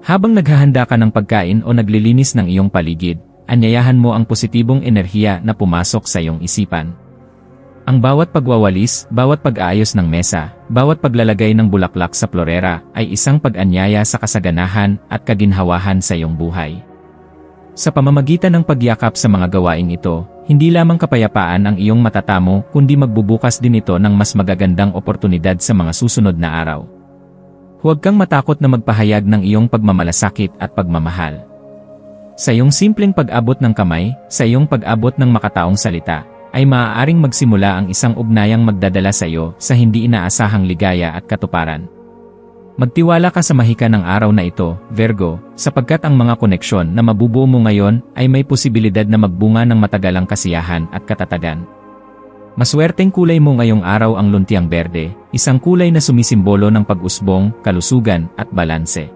[SPEAKER 1] Habang naghahanda ka ng pagkain o naglilinis ng iyong paligid, anyayahan mo ang positibong enerhiya na pumasok sa iyong isipan. Ang bawat pagwawalis, bawat pag-aayos ng mesa, bawat paglalagay ng bulaklak sa florera ay isang pag-anyaya sa kasaganahan at kaginhawahan sa iyong buhay. Sa pamamagitan ng pagyakap sa mga gawaing ito, hindi lamang kapayapaan ang iyong matatamo kundi magbubukas din ito ng mas magagandang oportunidad sa mga susunod na araw. Huwag kang matakot na magpahayag ng iyong pagmamalasakit at pagmamahal. Sa iyong simpleng pag-abot ng kamay, sa iyong pag-abot ng makataong salita, ay maaaring magsimula ang isang ugnayang magdadala sa iyo sa hindi inaasahang ligaya at katuparan. Magtiwala ka sa mahika ng araw na ito, Virgo, sapagkat ang mga koneksyon na mabubuo mo ngayon ay may posibilidad na magbunga ng matagalang kasiyahan at katatagan. Maswerteng kulay mo ngayong araw ang luntiang berde, isang kulay na sumisimbolo ng pag-usbong, kalusugan, at balanse.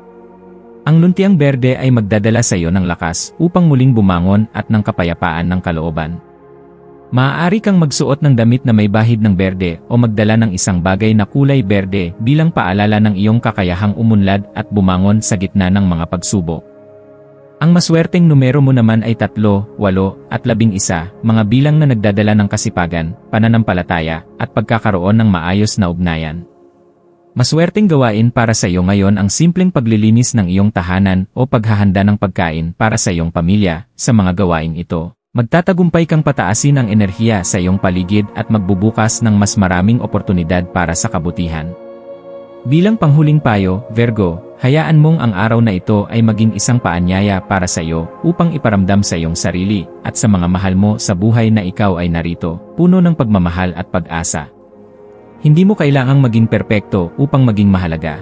[SPEAKER 1] Ang luntiang berde ay magdadala sa iyo ng lakas upang muling bumangon at ng kapayapaan ng kalooban. Maaari kang magsuot ng damit na may bahid ng berde o magdala ng isang bagay na kulay berde bilang paalala ng iyong kakayahang umunlad at bumangon sa gitna ng mga pagsubok. Ang maswerteng numero mo naman ay 3, 8, at 11, mga bilang na nagdadala ng kasipagan, pananampalataya, at pagkakaroon ng maayos na ugnayan. Maswerteng gawain para sa iyo ngayon ang simpleng paglilinis ng iyong tahanan o paghahanda ng pagkain para sa iyong pamilya. Sa mga gawaing ito, magtatagumpay kang pataasin ang enerhiya sa iyong paligid at magbubukas ng mas maraming oportunidad para sa kabutihan. Bilang panghuling payo, Virgo, hayaan mong ang araw na ito ay maging isang paanyaya para sa iyo upang iparamdam sa iyong sarili at sa mga mahal mo sa buhay na ikaw ay narito, puno ng pagmamahal at pag-asa. Hindi mo kailangang maging perpekto upang maging mahalaga.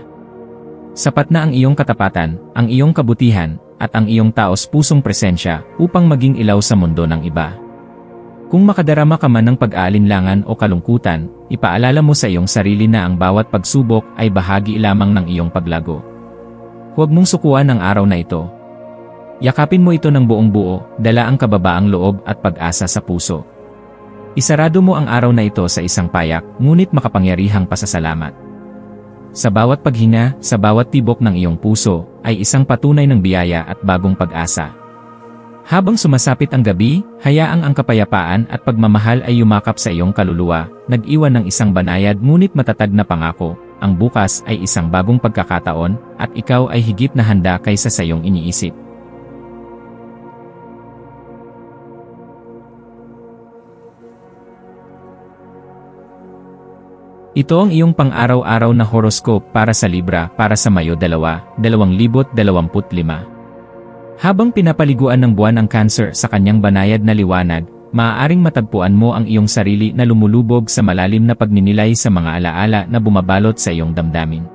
[SPEAKER 1] Sapat na ang iyong katapatan, ang iyong kabutihan, at ang iyong taos-pusong presensya upang maging ilaw sa mundo ng iba. Kung makadarama ka man ng pag-aalinlangan o kalungkutan, ipaalala mo sa iyong sarili na ang bawat pagsubok ay bahagi lamang ng iyong paglago. Huwag mong sukuan ang araw na ito. Yakapin mo ito ng buong buo, dala ang kababaang loob at pag-asa sa puso. Isarado mo ang araw na ito sa isang payak, ngunit makapangyarihang pasasalamat. Sa bawat paghinga, sa bawat tibok ng iyong puso, ay isang patunay ng biyaya at bagong pag-asa. Habang sumasapit ang gabi, hayaang ang kapayapaan at pagmamahal ay yumakap sa iyong kaluluwa, nag-iwan ng isang banayad ngunit matatag na pangako. Ang bukas ay isang bagong pagkakataon, at ikaw ay higit na handa kaysa sa iyong iniisip. Ito ang iyong pang-araw-araw na horoscope para sa Libra para sa Mayo 2, 2025. Habang pinapaliguan ng buwan ang Cancer sa kanyang banayad na liwanag, maaaring matagpuan mo ang iyong sarili na lumulubog sa malalim na pagninilay sa mga alaala na bumabalot sa iyong damdamin.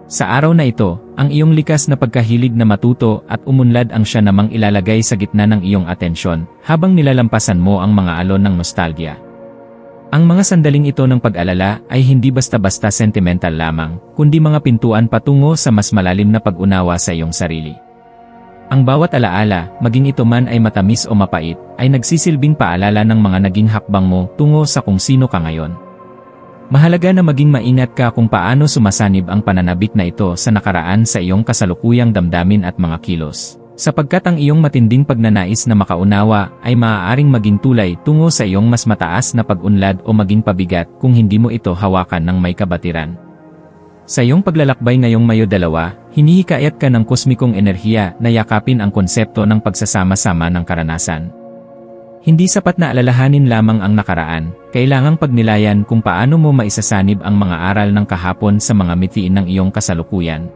[SPEAKER 1] Sa araw na ito, ang iyong likas na pagkahilig na matuto at umunlad ang siya namang ilalagay sa gitna ng iyong atensyon habang nilalampasan mo ang mga alon ng nostalgia. Ang mga sandaling ito ng pag-alala ay hindi basta-basta sentimental lamang, kundi mga pintuan patungo sa mas malalim na pag-unawa sa iyong sarili. Ang bawat alaala, maging ito man ay matamis o mapait, ay nagsisilbing paalala ng mga naging hakbang mo tungo sa kung sino ka ngayon. Mahalaga na maging maingat ka kung paano sumasanib ang pananabik na ito sa nakaraan sa iyong kasalukuyang damdamin at mga kilos. Sapagkat ang iyong matinding pagnanais na makaunawa ay maaaring maging tulay tungo sa iyong mas mataas na pag-unlad o maging pabigat kung hindi mo ito hawakan ng may kabatiran. Sa iyong paglalakbay ngayong Mayo 2, hinihikayat ka ng kosmikong enerhiya na yakapin ang konsepto ng pagsasama-sama ng karanasan. Hindi sapat na alalahanin lamang ang nakaraan, kailangang pagnilayan kung paano mo maisasanib ang mga aral ng kahapon sa mga mitiin ng iyong kasalukuyan.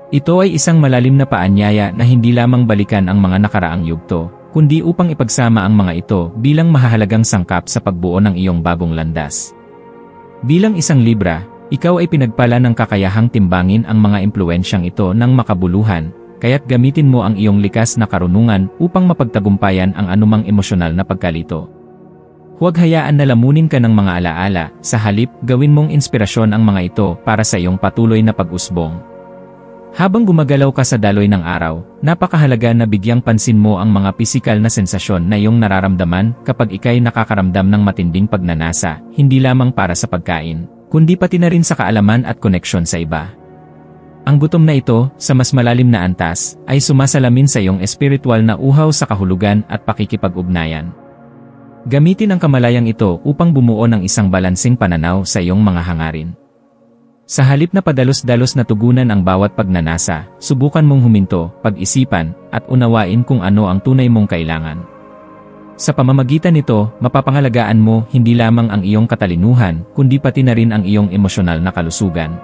[SPEAKER 1] Ito ay isang malalim na paanyaya na hindi lamang balikan ang mga nakaraang yugto, kundi upang ipagsama ang mga ito bilang mahahalagang sangkap sa pagbuo ng iyong bagong landas. Bilang isang Libra, ikaw ay pinagpala ng kakayahang timbangin ang mga impluensyang ito ng makabuluhan, kaya't gamitin mo ang iyong likas na karunungan upang mapagtagumpayan ang anumang emosyonal na pagkalito. Huwag hayaan na lamunin ka ng mga alaala, sa halip gawin mong inspirasyon ang mga ito para sa iyong patuloy na pag-usbong. Habang gumagalaw ka sa daloy ng araw, napakahalaga na bigyang pansin mo ang mga pisikal na sensasyon na iyong nararamdaman kapag ikay nakakaramdam ng matinding pagnanasa, hindi lamang para sa pagkain, kundi pati na rin sa kaalaman at koneksyon sa iba. Ang gutom na ito, sa mas malalim na antas, ay sumasalamin sa iyong espiritual na uhaw sa kahulugan at pakikipag-ugnayan. Gamitin ang kamalayang ito upang bumuo ng isang balansing pananaw sa iyong mga hangarin. Sa halip na padalos-dalos na tugunan ang bawat pagnanasa, subukan mong huminto, pag-isipan, at unawain kung ano ang tunay mong kailangan. Sa pamamagitan nito, mapapangalagaan mo hindi lamang ang iyong katalinuhan, kundi pati na rin ang iyong emosyonal na kalusugan.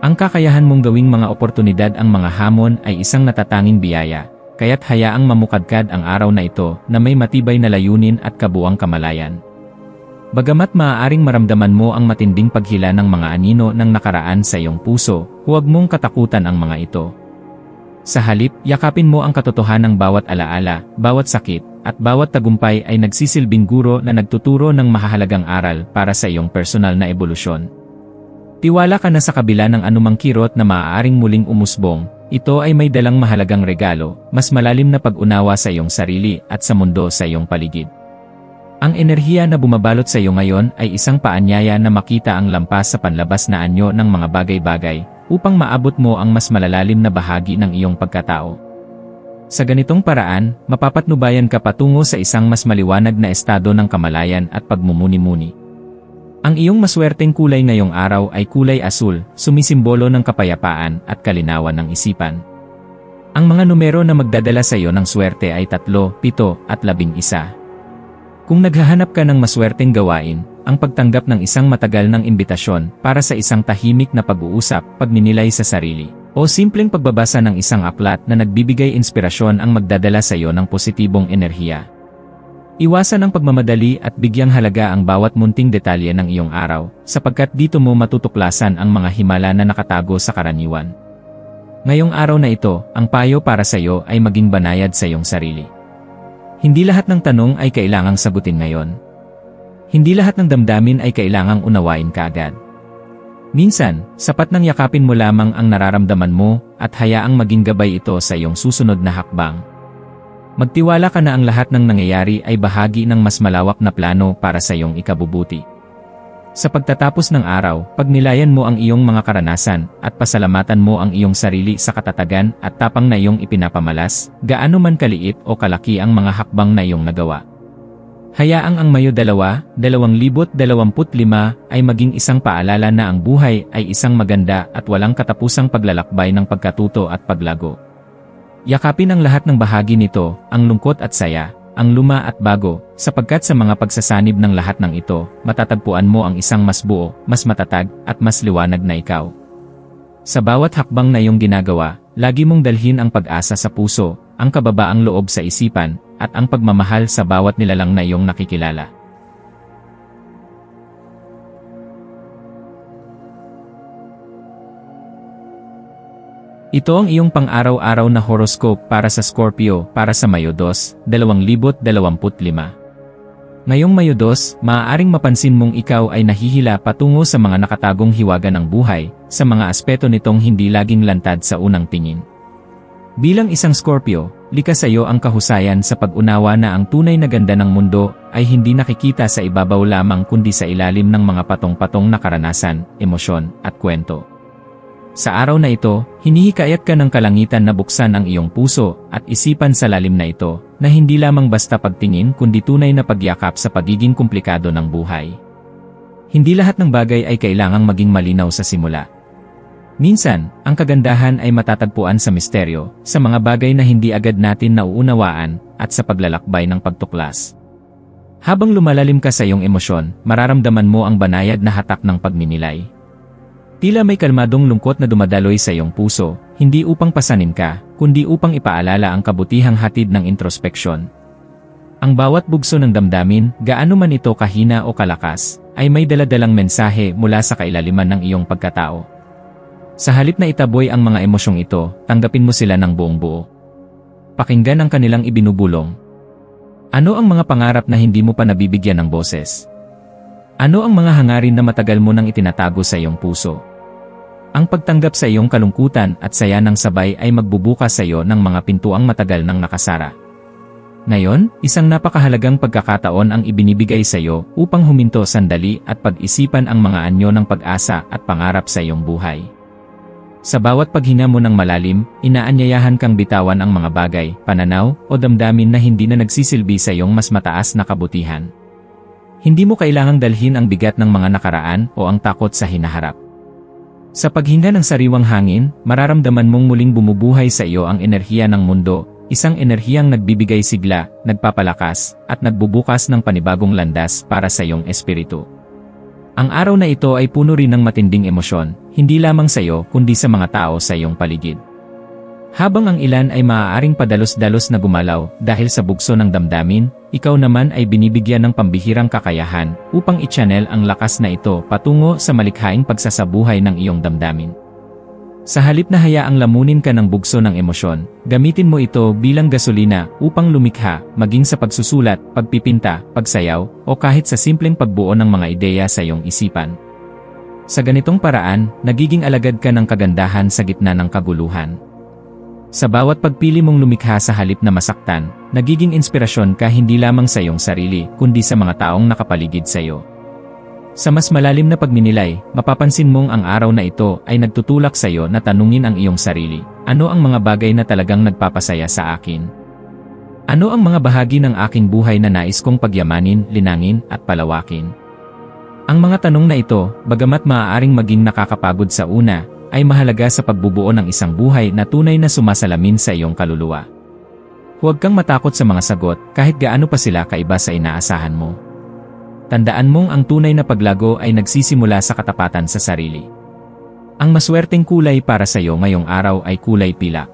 [SPEAKER 1] Ang kakayahan mong gawing mga oportunidad ang mga hamon ay isang natatanging biyaya, kaya't hayaang mamukadkad ang araw na ito na may matibay na layunin at kabuang kamalayan. Bagamat maaaring maramdaman mo ang matinding paghila ng mga anino ng nakaraan sa iyong puso, huwag mong katakutan ang mga ito. Sa halip, yakapin mo ang katotohanang bawat alaala, bawat sakit, at bawat tagumpay ay nagsisilbing guro na nagtuturo ng mahahalagang aral para sa iyong personal na ebolusyon. Tiwala ka na sa kabila ng anumang kirot na maaaring muling umusbong, ito ay may dalang mahalagang regalo, mas malalim na pag-unawa sa iyong sarili at sa mundo sa iyong paligid. Ang enerhiya na bumabalot sa iyo ngayon ay isang paanyaya na makita ang lampas sa panlabas na anyo ng mga bagay-bagay, upang maabot mo ang mas malalalim na bahagi ng iyong pagkatao. Sa ganitong paraan, mapapatnubayan ka patungo sa isang mas maliwanag na estado ng kamalayan at pagmumuni-muni. Ang iyong maswerteng kulay ngayong araw ay kulay asul, sumisimbolo ng kapayapaan at kalinawan ng isipan. Ang mga numero na magdadala sa iyo ng swerte ay 3, 7, at 11. Kung naghahanap ka ng maswerteng gawain, ang pagtanggap ng isang matagal ng imbitasyon para sa isang tahimik na pag-uusap, pagninilay sa sarili, o simpleng pagbabasa ng isang aklat na nagbibigay inspirasyon ang magdadala sa iyo ng positibong enerhiya. Iwasan ang pagmamadali at bigyang halaga ang bawat munting detalye ng iyong araw, sapagkat dito mo matutuklasan ang mga himala na nakatago sa karaniwan. Ngayong araw na ito, ang payo para sa iyo ay maging banayad sa iyong sarili. Hindi lahat ng tanong ay kailangang sagutin ngayon. Hindi lahat ng damdamin ay kailangang unawain kaagad. Minsan, sapat nang yakapin mo lamang ang nararamdaman mo at hayaang maging gabay ito sa iyong susunod na hakbang. Magtiwala ka na ang lahat ng nangyayari ay bahagi ng mas malawak na plano para sa iyong ikabubuti. Sa pagtatapos ng araw, pagnilayan mo ang iyong mga karanasan at pasalamatan mo ang iyong sarili sa katatagan at tapang na iyong ipinapamalas, gaano man kaliit o kalaki ang mga hakbang na iyong nagawa. Hayaang ang Mayo 2, 2025 ay maging isang paalala na ang buhay ay isang maganda at walang katapusang paglalakbay ng pagkatuto at paglago. Yakapin ang lahat ng bahagi nito, ang lungkot at saya, ang luma at bago, sapagkat sa mga pagsasanib ng lahat ng ito, matatagpuan mo ang isang mas buo, mas matatag, at mas liwanag na ikaw. Sa bawat hakbang na iyong ginagawa, lagi mong dalhin ang pag-asa sa puso, ang kababaang loob sa isipan, at ang pagmamahal sa bawat nilalang na iyong nakikilala. Ito ang iyong pang-araw-araw na horoscope para sa Scorpio para sa Mayo 2, 2025. Ngayong Mayo 2, maaaring mapansin mong ikaw ay nahihila patungo sa mga nakatagong hiwaga ng buhay, sa mga aspeto nitong hindi laging lantad sa unang tingin. Bilang isang Scorpio, likas sa iyo ang kahusayan sa pag-unawa na ang tunay na ganda ng mundo ay hindi nakikita sa ibabaw lamang kundi sa ilalim ng mga patong-patong na karanasan, emosyon, at kwento. Sa araw na ito, hinihikayat ka ng kalangitan na buksan ang iyong puso at isipan sa lalim na ito, na hindi lamang basta pagtingin kundi tunay na pagyakap sa pagiging komplikado ng buhay. Hindi lahat ng bagay ay kailangang maging malinaw sa simula. Minsan, ang kagandahan ay matatagpuan sa misteryo, sa mga bagay na hindi agad natin nauunawaan, at sa paglalakbay ng pagtuklas. Habang lumalalim ka sa iyong emosyon, mararamdaman mo ang banayad na hatak ng pagninilay. Tila may kalmadong lungkot na dumadaloy sa iyong puso, hindi upang pasanin ka, kundi upang ipaalala ang kabutihang hatid ng introspeksyon. Ang bawat bugso ng damdamin, gaano man ito kahina o kalakas, ay may daladalang mensahe mula sa kailaliman ng iyong pagkatao. Sa halip na itaboy ang mga emosyong ito, tanggapin mo sila ng buong buo. Pakinggan ang kanilang ibinubulong. Ano ang mga pangarap na hindi mo pa nabibigyan ng boses? Ano ang mga hangarin na matagal mo nang itinatago sa iyong puso? Ang pagtanggap sa iyong kalungkutan at saya ng sabay ay magbubukas sa iyo ng mga pintuang matagal nang nakasara. Ngayon, isang napakahalagang pagkakataon ang ibinibigay sa iyo upang huminto sandali at pag-isipan ang mga anyo ng pag-asa at pangarap sa iyong buhay. Sa bawat paghinga mo ng malalim, inaanyayahan kang bitawan ang mga bagay, pananaw, o damdamin na hindi na nagsisilbi sa iyong mas mataas na kabutihan. Hindi mo kailangang dalhin ang bigat ng mga nakaraan o ang takot sa hinaharap. Sa paghinga ng sariwang hangin, mararamdaman mong muling bumubuhay sa iyo ang enerhiya ng mundo, isang enerhiyang nagbibigay sigla, nagpapalakas, at nagbubukas ng panibagong landas para sa iyong espiritu. Ang araw na ito ay puno rin ng matinding emosyon, hindi lamang sa iyo kundi sa mga tao sa iyong paligid. Habang ang ilan ay maaaring padalos-dalos na gumalaw dahil sa bugso ng damdamin, ikaw naman ay binibigyan ng pambihirang kakayahan upang i-channel ang lakas na ito patungo sa malikhaing pagsasabuhay ng iyong damdamin. Sa halip na hayaang lamunin ka ng bugso ng emosyon, gamitin mo ito bilang gasolina upang lumikha, maging sa pagsusulat, pagpipinta, pagsayaw, o kahit sa simpleng pagbuo ng mga ideya sa iyong isipan. Sa ganitong paraan, nagiging alagad ka ng kagandahan sa gitna ng kaguluhan. Sa bawat pagpili mong lumikha sa halip na masaktan, nagiging inspirasyon ka hindi lamang sa iyong sarili, kundi sa mga taong nakapaligid sa iyo. Sa mas malalim na pagninilay, mapapansin mong ang araw na ito ay nagtutulak sa iyo na tanungin ang iyong sarili. Ano ang mga bagay na talagang nagpapasaya sa akin? Ano ang mga bahagi ng aking buhay na nais kong pagyamanin, linangin, at palawakin? Ang mga tanong na ito, bagamat maaaring maging nakakapagod sa una, ay mahalaga sa pagbubuo ng isang buhay na tunay na sumasalamin sa iyong kaluluwa. Huwag kang matakot sa mga sagot kahit gaano pa sila kaiba sa inaasahan mo. Tandaan mong ang tunay na paglago ay nagsisimula sa katapatan sa sarili. Ang maswerteng kulay para sa iyo ngayong araw ay kulay pilak.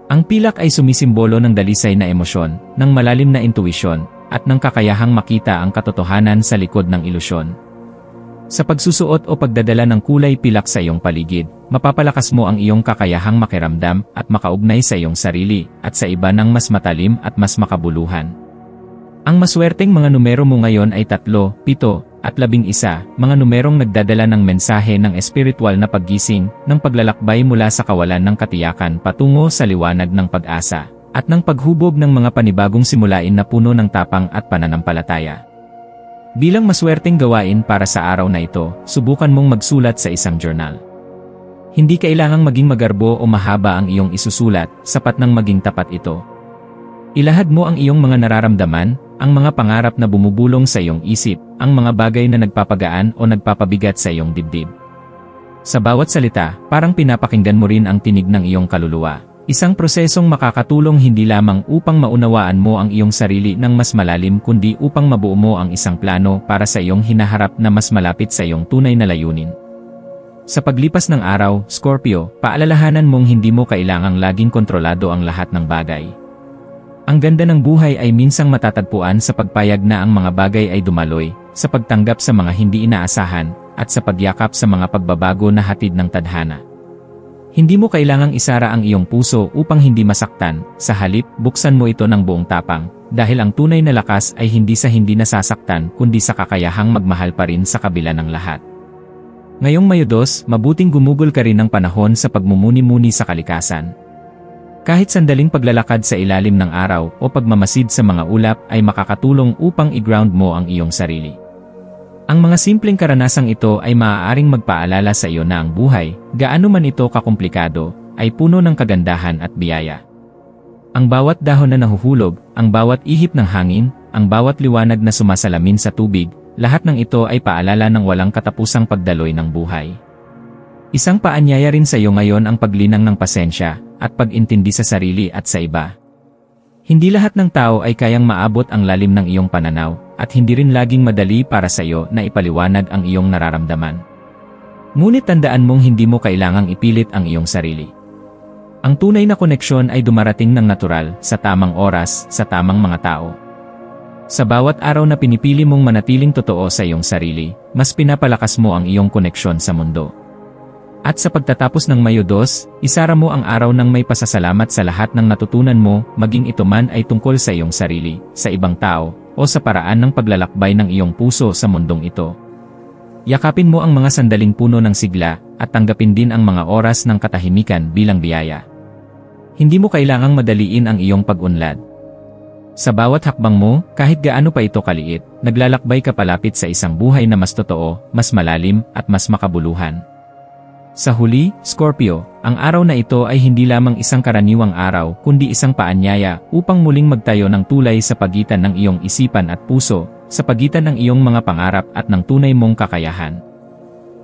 [SPEAKER 1] Ang pilak ay sumisimbolo ng dalisay na emosyon, ng malalim na intuisyon, at ng kakayahang makita ang katotohanan sa likod ng ilusyon. Sa pagsusuot o pagdadala ng kulay pilak sa iyong paligid, mapapalakas mo ang iyong kakayahang makiramdam at makaugnay sa iyong sarili at sa iba ng mas matalim at mas makabuluhan. Ang maswerteng mga numero mo ngayon ay 3, 7, at 11, mga numerong nagdadala ng mensahe ng espiritual na paggising, ng paglalakbay mula sa kawalan ng katiyakan patungo sa liwanag ng pag-asa, at ng paghubog ng mga panibagong simulain na puno ng tapang at pananampalataya. Bilang maswerteng gawain para sa araw na ito, subukan mong magsulat sa isang journal. Hindi kailangang maging magarbo o mahaba ang iyong isusulat, sapat nang maging tapat ito. Ilahad mo ang iyong mga nararamdaman, ang mga pangarap na bumubulong sa iyong isip, ang mga bagay na nagpapagaan o nagpapabigat sa iyong dibdib. Sa bawat salita, parang pinapakinggan mo rin ang tinig ng iyong kaluluwa. Isang prosesong makakatulong hindi lamang upang maunawaan mo ang iyong sarili ng mas malalim kundi upang mabuo mo ang isang plano para sa iyong hinaharap na mas malapit sa iyong tunay na layunin. Sa paglipas ng araw, Scorpio, paalalahanan mong hindi mo kailangang laging kontrolado ang lahat ng bagay. Ang ganda ng buhay ay minsang matatagpuan sa pagpayag na ang mga bagay ay dumaloy, sa pagtanggap sa mga hindi inaasahan, at sa pagyakap sa mga pagbabago na hatid ng tadhana. Hindi mo kailangang isara ang iyong puso upang hindi masaktan, sa halip, buksan mo ito ng buong tapang, dahil ang tunay na lakas ay hindi sa hindi nasasaktan kundi sa kakayahang magmahal pa rin sa kabila ng lahat. Ngayong Mayo 2, mabuting gumugol ka rin ng panahon sa pagmumuni-muni sa kalikasan. Kahit sandaling paglalakad sa ilalim ng araw o pagmamasid sa mga ulap ay makakatulong upang i-ground mo ang iyong sarili. Ang mga simpleng karanasang ito ay maaaring magpaalala sa iyo na ang buhay, gaano man ito kakomplikado, ay puno ng kagandahan at biyaya. Ang bawat dahon na nahuhulog, ang bawat ihip ng hangin, ang bawat liwanag na sumasalamin sa tubig, lahat ng ito ay paalala ng walang katapusang pagdaloy ng buhay. Isang paanyaya rin sa iyo ngayon ang paglinang ng pasensya at pag-intindi sa sarili at sa iba. Hindi lahat ng tao ay kayang maabot ang lalim ng iyong pananaw, at hindi rin laging madali para sa iyo na ipaliwanag ang iyong nararamdaman. Ngunit tandaan mong hindi mo kailangang ipilit ang iyong sarili. Ang tunay na koneksyon ay dumarating ng natural, sa tamang oras, sa tamang mga tao. Sa bawat araw na pinipili mong manatiling totoo sa iyong sarili, mas pinapalakas mo ang iyong koneksyon sa mundo. At sa pagtatapos ng Mayo 2, isara mo ang araw ng may pasasalamat sa lahat ng natutunan mo, maging ito man ay tungkol sa iyong sarili, sa ibang tao, o sa paraan ng paglalakbay ng iyong puso sa mundong ito. Yakapin mo ang mga sandaling puno ng sigla, at tanggapin din ang mga oras ng katahimikan bilang biyaya. Hindi mo kailangang madaliin ang iyong pag-unlad. Sa bawat hakbang mo, kahit gaano pa ito kaliit, naglalakbay ka palapit sa isang buhay na mas totoo, mas malalim, at mas makabuluhan. Sa huli, Scorpio, ang araw na ito ay hindi lamang isang karaniwang araw kundi isang paanyaya upang muling magtayo ng tulay sa pagitan ng iyong isipan at puso, sa pagitan ng iyong mga pangarap at ng tunay mong kakayahan.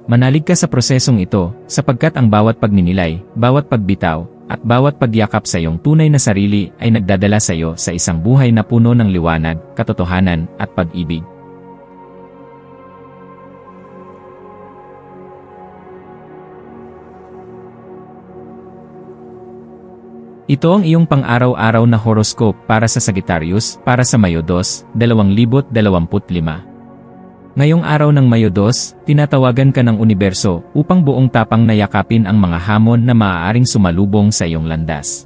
[SPEAKER 1] Manalig ka sa prosesong ito, sapagkat ang bawat pagninilay, bawat pagbitaw, at bawat pagyakap sa iyong tunay na sarili ay nagdadala sa iyo sa isang buhay na puno ng liwanag, katotohanan, at pag-ibig. Ito ang iyong pang-araw-araw na horoscope para sa Sagittarius para sa Mayo 2, 2025. Ngayong araw ng Mayo 2, tinatawagan ka ng universo upang buong tapang na yakapin ang mga hamon na maaaring sumalubong sa iyong landas.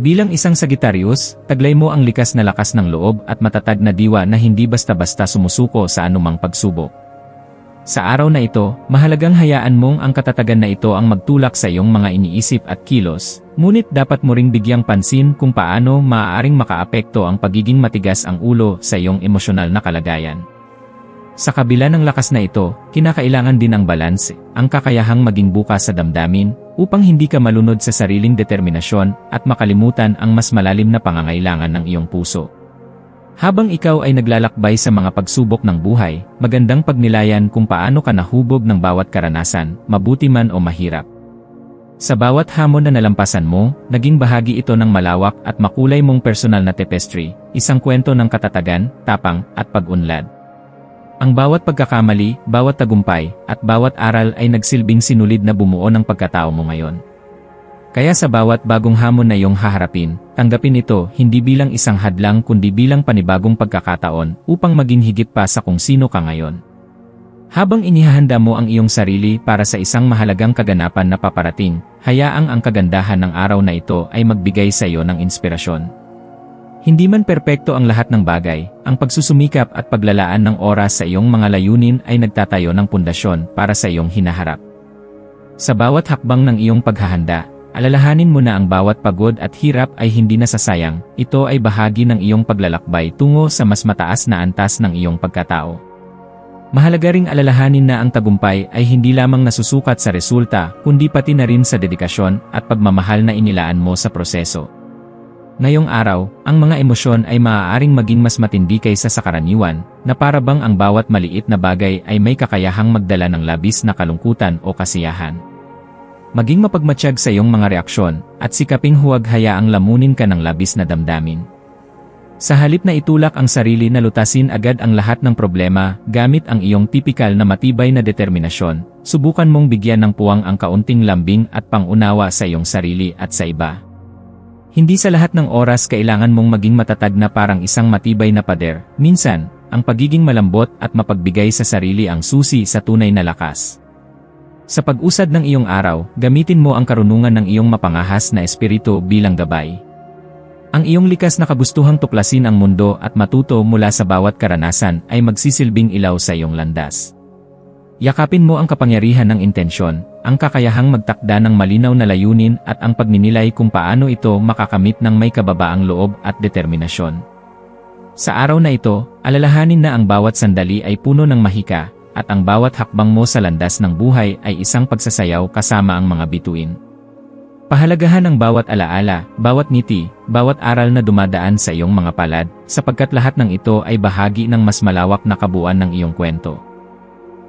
[SPEAKER 1] Bilang isang Sagittarius, taglay mo ang likas na lakas ng loob at matatag na diwa na hindi basta-basta sumusuko sa anumang pagsubok. Sa araw na ito, mahalagang hayaan mong ang katatagan na ito ang magtulak sa iyong mga iniisip at kilos, ngunit dapat mo ring bigyang pansin kung paano maaaring makaapekto ang pagiging matigas ang ulo sa iyong emosyonal na kalagayan. Sa kabila ng lakas na ito, kinakailangan din ang balanse, ang kakayahang maging bukas sa damdamin, upang hindi ka malunod sa sariling determinasyon at makalimutan ang mas malalim na pangangailangan ng iyong puso. Habang ikaw ay naglalakbay sa mga pagsubok ng buhay, magandang pagnilayan kung paano ka nahubog ng bawat karanasan, mabuti man o mahirap. Sa bawat hamon na nalampasan mo, naging bahagi ito ng malawak at makulay mong personal na tapestry, isang kwento ng katatagan, tapang, at pag-unlad. Ang bawat pagkakamali, bawat tagumpay, at bawat aral ay nagsilbing sinulid na bumuo ng pagkatao mo ngayon. Kaya sa bawat bagong hamon na iyong haharapin, tanggapin ito hindi bilang isang hadlang kundi bilang panibagong pagkakataon upang maging higit pa sa kung sino ka ngayon. Habang inihahanda mo ang iyong sarili para sa isang mahalagang kaganapan na paparating, hayaang ang kagandahan ng araw na ito ay magbigay sa iyo ng inspirasyon. Hindi man perpekto ang lahat ng bagay, ang pagsusumikap at paglalaan ng oras sa iyong mga layunin ay nagtatayo ng pundasyon para sa iyong hinaharap. Sa bawat hakbang ng iyong paghahanda, alalahanin mo na ang bawat pagod at hirap ay hindi nasasayang, ito ay bahagi ng iyong paglalakbay tungo sa mas mataas na antas ng iyong pagkatao. Mahalaga ring alalahanin na ang tagumpay ay hindi lamang nasusukat sa resulta, kundi pati na rin sa dedikasyon at pagmamahal na inilaan mo sa proseso. Ngayong araw, ang mga emosyon ay maaaring maging mas matindi kaysa sa karaniwan, na para bang ang bawat maliit na bagay ay may kakayahang magdala ng labis na kalungkutan o kasiyahan. Maging mapagmatsyag sa iyong mga reaksyon, at sikaping huwag hayaang lamunin ka ng labis na damdamin. Sa halip na itulak ang sarili na lutasin agad ang lahat ng problema gamit ang iyong tipikal na matibay na determinasyon, subukan mong bigyan ng puwang ang kaunting lambing at pangunawa sa iyong sarili at sa iba. Hindi sa lahat ng oras kailangan mong maging matatag na parang isang matibay na pader. Minsan, ang pagiging malambot at mapagbigay sa sarili ang susi sa tunay na lakas. Sa pag-usad ng iyong araw, gamitin mo ang karunungan ng iyong mapangahas na espiritu bilang gabay. Ang iyong likas na kagustuhang tuklasin ang mundo at matuto mula sa bawat karanasan ay magsisilbing ilaw sa iyong landas. Yakapin mo ang kapangyarihan ng intensyon, ang kakayahang magtakda ng malinaw na layunin at ang pagninilay kung paano ito makakamit ng may kababaang loob at determinasyon. Sa araw na ito, alalahanin na ang bawat sandali ay puno ng mahika, at ang bawat hakbang mo sa landas ng buhay ay isang pagsasayaw kasama ang mga bituin. Pahalagahan ang bawat alaala, bawat ngiti, bawat aral na dumadaan sa iyong mga palad, sapagkat lahat ng ito ay bahagi ng mas malawak na kabuuan ng iyong kwento.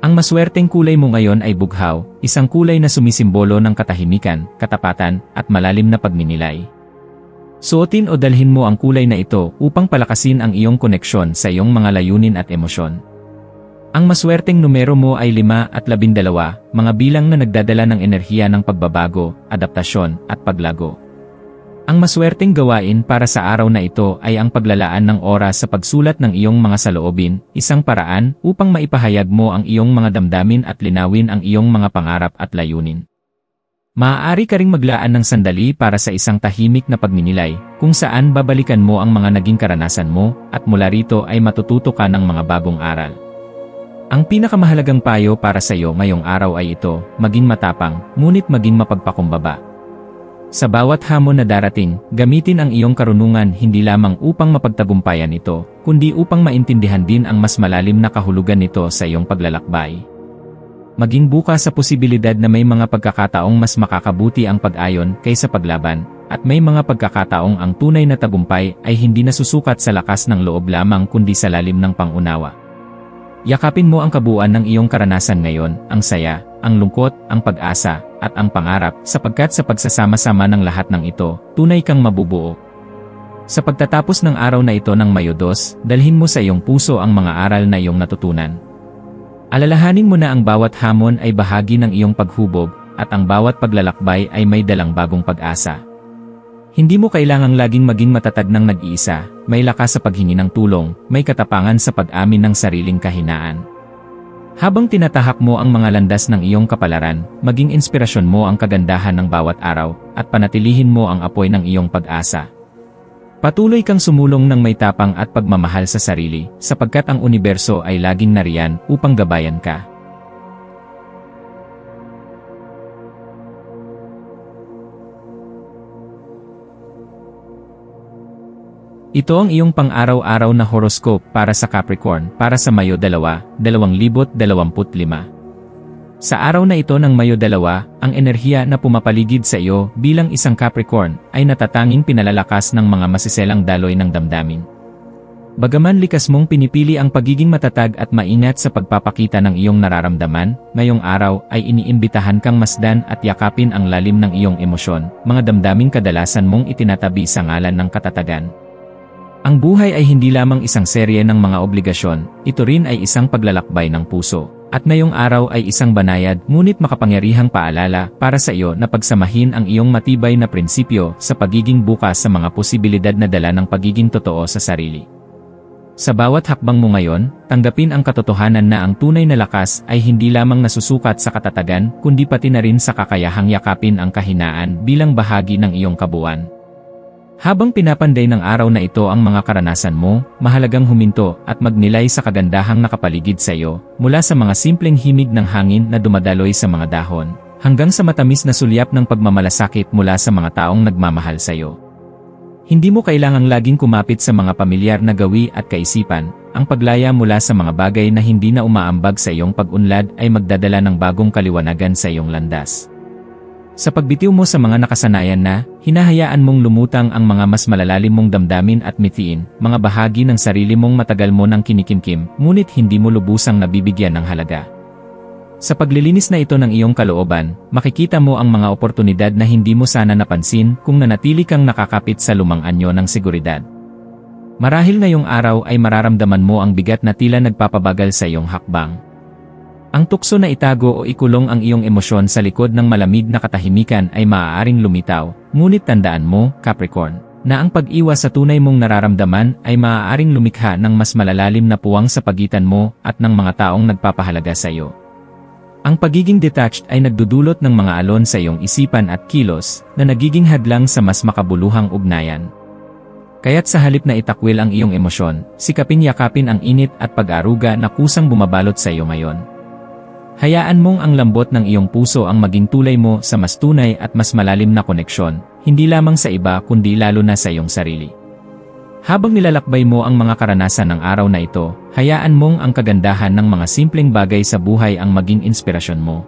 [SPEAKER 1] Ang maswerteng kulay mo ngayon ay bughaw, isang kulay na sumisimbolo ng katahimikan, katapatan, at malalim na pagninilay. Suotin o dalhin mo ang kulay na ito upang palakasin ang iyong koneksyon sa iyong mga layunin at emosyon. Ang maswerteng numero mo ay 5 at 12, mga bilang na nagdadala ng enerhiya ng pagbabago, adaptasyon, at paglago. Ang maswerteng gawain para sa araw na ito ay ang paglalaan ng oras sa pagsulat ng iyong mga saloobin, isang paraan upang maipahayag mo ang iyong mga damdamin at linawin ang iyong mga pangarap at layunin. Maaari ka ring maglaan ng sandali para sa isang tahimik na pagninilay, kung saan babalikan mo ang mga naging karanasan mo, at mula rito ay matututo ka ng mga bagong aral. Ang pinakamahalagang payo para sa iyo ngayong araw ay ito, maging matapang, ngunit maging mapagpakumbaba. Sa bawat hamon na darating, gamitin ang iyong karunungan hindi lamang upang mapagtagumpayan ito, kundi upang maintindihan din ang mas malalim na kahulugan nito sa iyong paglalakbay. Maging bukas sa posibilidad na may mga pagkakataong mas makakabuti ang pag-ayon kaysa paglaban, at may mga pagkakataong ang tunay na tagumpay ay hindi nasusukat sa lakas ng loob lamang kundi sa lalim ng pangunawa. Yakapin mo ang kabuuan ng iyong karanasan ngayon, ang saya, ang lungkot, ang pag-asa, at ang pangarap, sapagkat sa pagsasama-sama ng lahat ng ito, tunay kang mabubuo. Sa pagtatapos ng araw na ito ng Mayo 2, dalhin mo sa iyong puso ang mga aral na iyong natutunan. Alalahanin mo na ang bawat hamon ay bahagi ng iyong paghubog, at ang bawat paglalakbay ay may dalang bagong pag-asa. Hindi mo kailangang laging maging matatag ng nag-iisa, may lakas sa paghingi ng tulong, may katapangan sa pag-amin ng sariling kahinaan. Habang tinatahak mo ang mga landas ng iyong kapalaran, maging inspirasyon mo ang kagandahan ng bawat araw, at panatilihin mo ang apoy ng iyong pag-asa. Patuloy kang sumulong ng may tapang at pagmamahal sa sarili, sapagkat ang universo ay laging nariyan upang gabayan ka. Ito ang iyong pang-araw-araw na horoscope para sa Capricorn para sa Mayo 2, 2025. Sa araw na ito ng Mayo 2, ang enerhiya na pumapaligid sa iyo bilang isang Capricorn ay natatanging pinalalakas ng mga masiselang daloy ng damdamin. Bagaman likas mong pinipili ang pagiging matatag at maingat sa pagpapakita ng iyong nararamdaman, ngayong araw ay iniimbitahan kang masdan at yakapin ang lalim ng iyong emosyon, mga damdaming kadalasan mong itinatabi sa ngalan ng katatagan. Ang buhay ay hindi lamang isang serye ng mga obligasyon, ito rin ay isang paglalakbay ng puso. At ngayong araw ay isang banayad ngunit makapangyarihang paalala para sa iyo na pagsamahin ang iyong matibay na prinsipyo sa pagiging bukas sa mga posibilidad na dala ng pagiging totoo sa sarili. Sa bawat hakbang mo ngayon, tanggapin ang katotohanan na ang tunay na lakas ay hindi lamang nasusukat sa katatagan kundi pati na rin sa kakayahang yakapin ang kahinaan bilang bahagi ng iyong kabuuan. Habang pinapanday ng araw na ito ang mga karanasan mo, mahalagang huminto at magnilay sa kagandahang nakapaligid sa iyo, mula sa mga simpleng himig ng hangin na dumadaloy sa mga dahon, hanggang sa matamis na sulyap ng pagmamalasakit mula sa mga taong nagmamahal sa iyo. Hindi mo kailangang laging kumapit sa mga pamilyar na gawi at kaisipan, ang paglaya mula sa mga bagay na hindi na umaambag sa iyong pag-unlad ay magdadala ng bagong kaliwanagan sa iyong landas. Sa pagbitiw mo sa mga nakasanayan na, hinahayaan mong lumutang ang mga mas malalalim mong damdamin at mithiin, mga bahagi ng sarili mong matagal mo nang kinikimkim, ngunit hindi mo lubusang nabibigyan ng halaga. Sa paglilinis na ito ng iyong kalooban, makikita mo ang mga oportunidad na hindi mo sana napansin kung nanatili kang nakakapit sa lumang anyo ng seguridad. Marahil ngayong araw ay mararamdaman mo ang bigat na tila nagpapabagal sa iyong hakbang. Ang tukso na itago o ikulong ang iyong emosyon sa likod ng malamig na katahimikan ay maaaring lumitaw, ngunit tandaan mo, Capricorn, na ang pag-iwas sa tunay mong nararamdaman ay maaaring lumikha ng mas malalalim na puwang sa pagitan mo at ng mga taong nagpapahalaga sa iyo. Ang pagiging detached ay nagdudulot ng mga alon sa iyong isipan at kilos na nagiging hadlang sa mas makabuluhang ugnayan. Kaya't sa halip na itakwil ang iyong emosyon, sikapin yakapin ang init at pag-aruga na kusang bumabalot sa iyo ngayon. Hayaan mong ang lambot ng iyong puso ang maging tulay mo sa mas tunay at mas malalim na koneksyon, hindi lamang sa iba kundi lalo na sa iyong sarili. Habang nilalakbay mo ang mga karanasan ng araw na ito, hayaan mong ang kagandahan ng mga simpleng bagay sa buhay ang maging inspirasyon mo.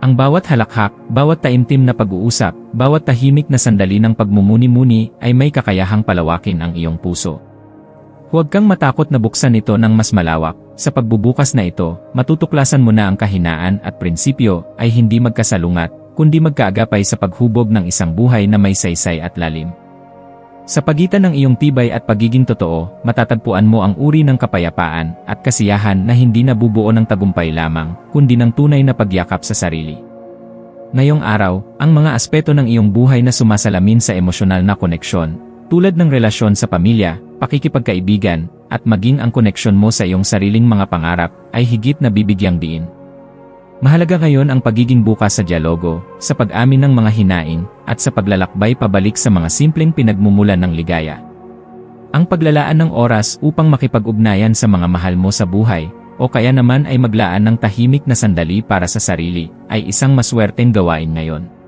[SPEAKER 1] Ang bawat halakhak, bawat taimtim na pag-uusap, bawat tahimik na sandali ng pagmumuni-muni ay may kakayahang palawakin ang iyong puso. Huwag kang matakot na buksan ito ng mas malawak. Sa pagbubukas na ito, matutuklasan mo na ang kahinaan at prinsipyo ay hindi magkasalungat, kundi magkaagapay sa paghubog ng isang buhay na may saysay at lalim. Sa pagitan ng iyong tibay at pagiging totoo, matatagpuan mo ang uri ng kapayapaan at kasiyahan na hindi nabubuo ng tagumpay lamang, kundi ng tunay na pagyakap sa sarili. Ngayong araw, ang mga aspeto ng iyong buhay na sumasalamin sa emosyonal na koneksyon, tulad ng relasyon sa pamilya, pakikipagkaibigan, at maging ang koneksyon mo sa iyong sariling mga pangarap, ay higit na bibigyang diin. Mahalaga ngayon ang pagiging bukas sa dialogo, sa pag-amin ng mga hinaing, at sa paglalakbay pabalik sa mga simpleng pinagmumulan ng ligaya. Ang paglalaan ng oras upang makipag-ugnayan sa mga mahal mo sa buhay, o kaya naman ay maglaan ng tahimik na sandali para sa sarili, ay isang maswerteng gawain ngayon.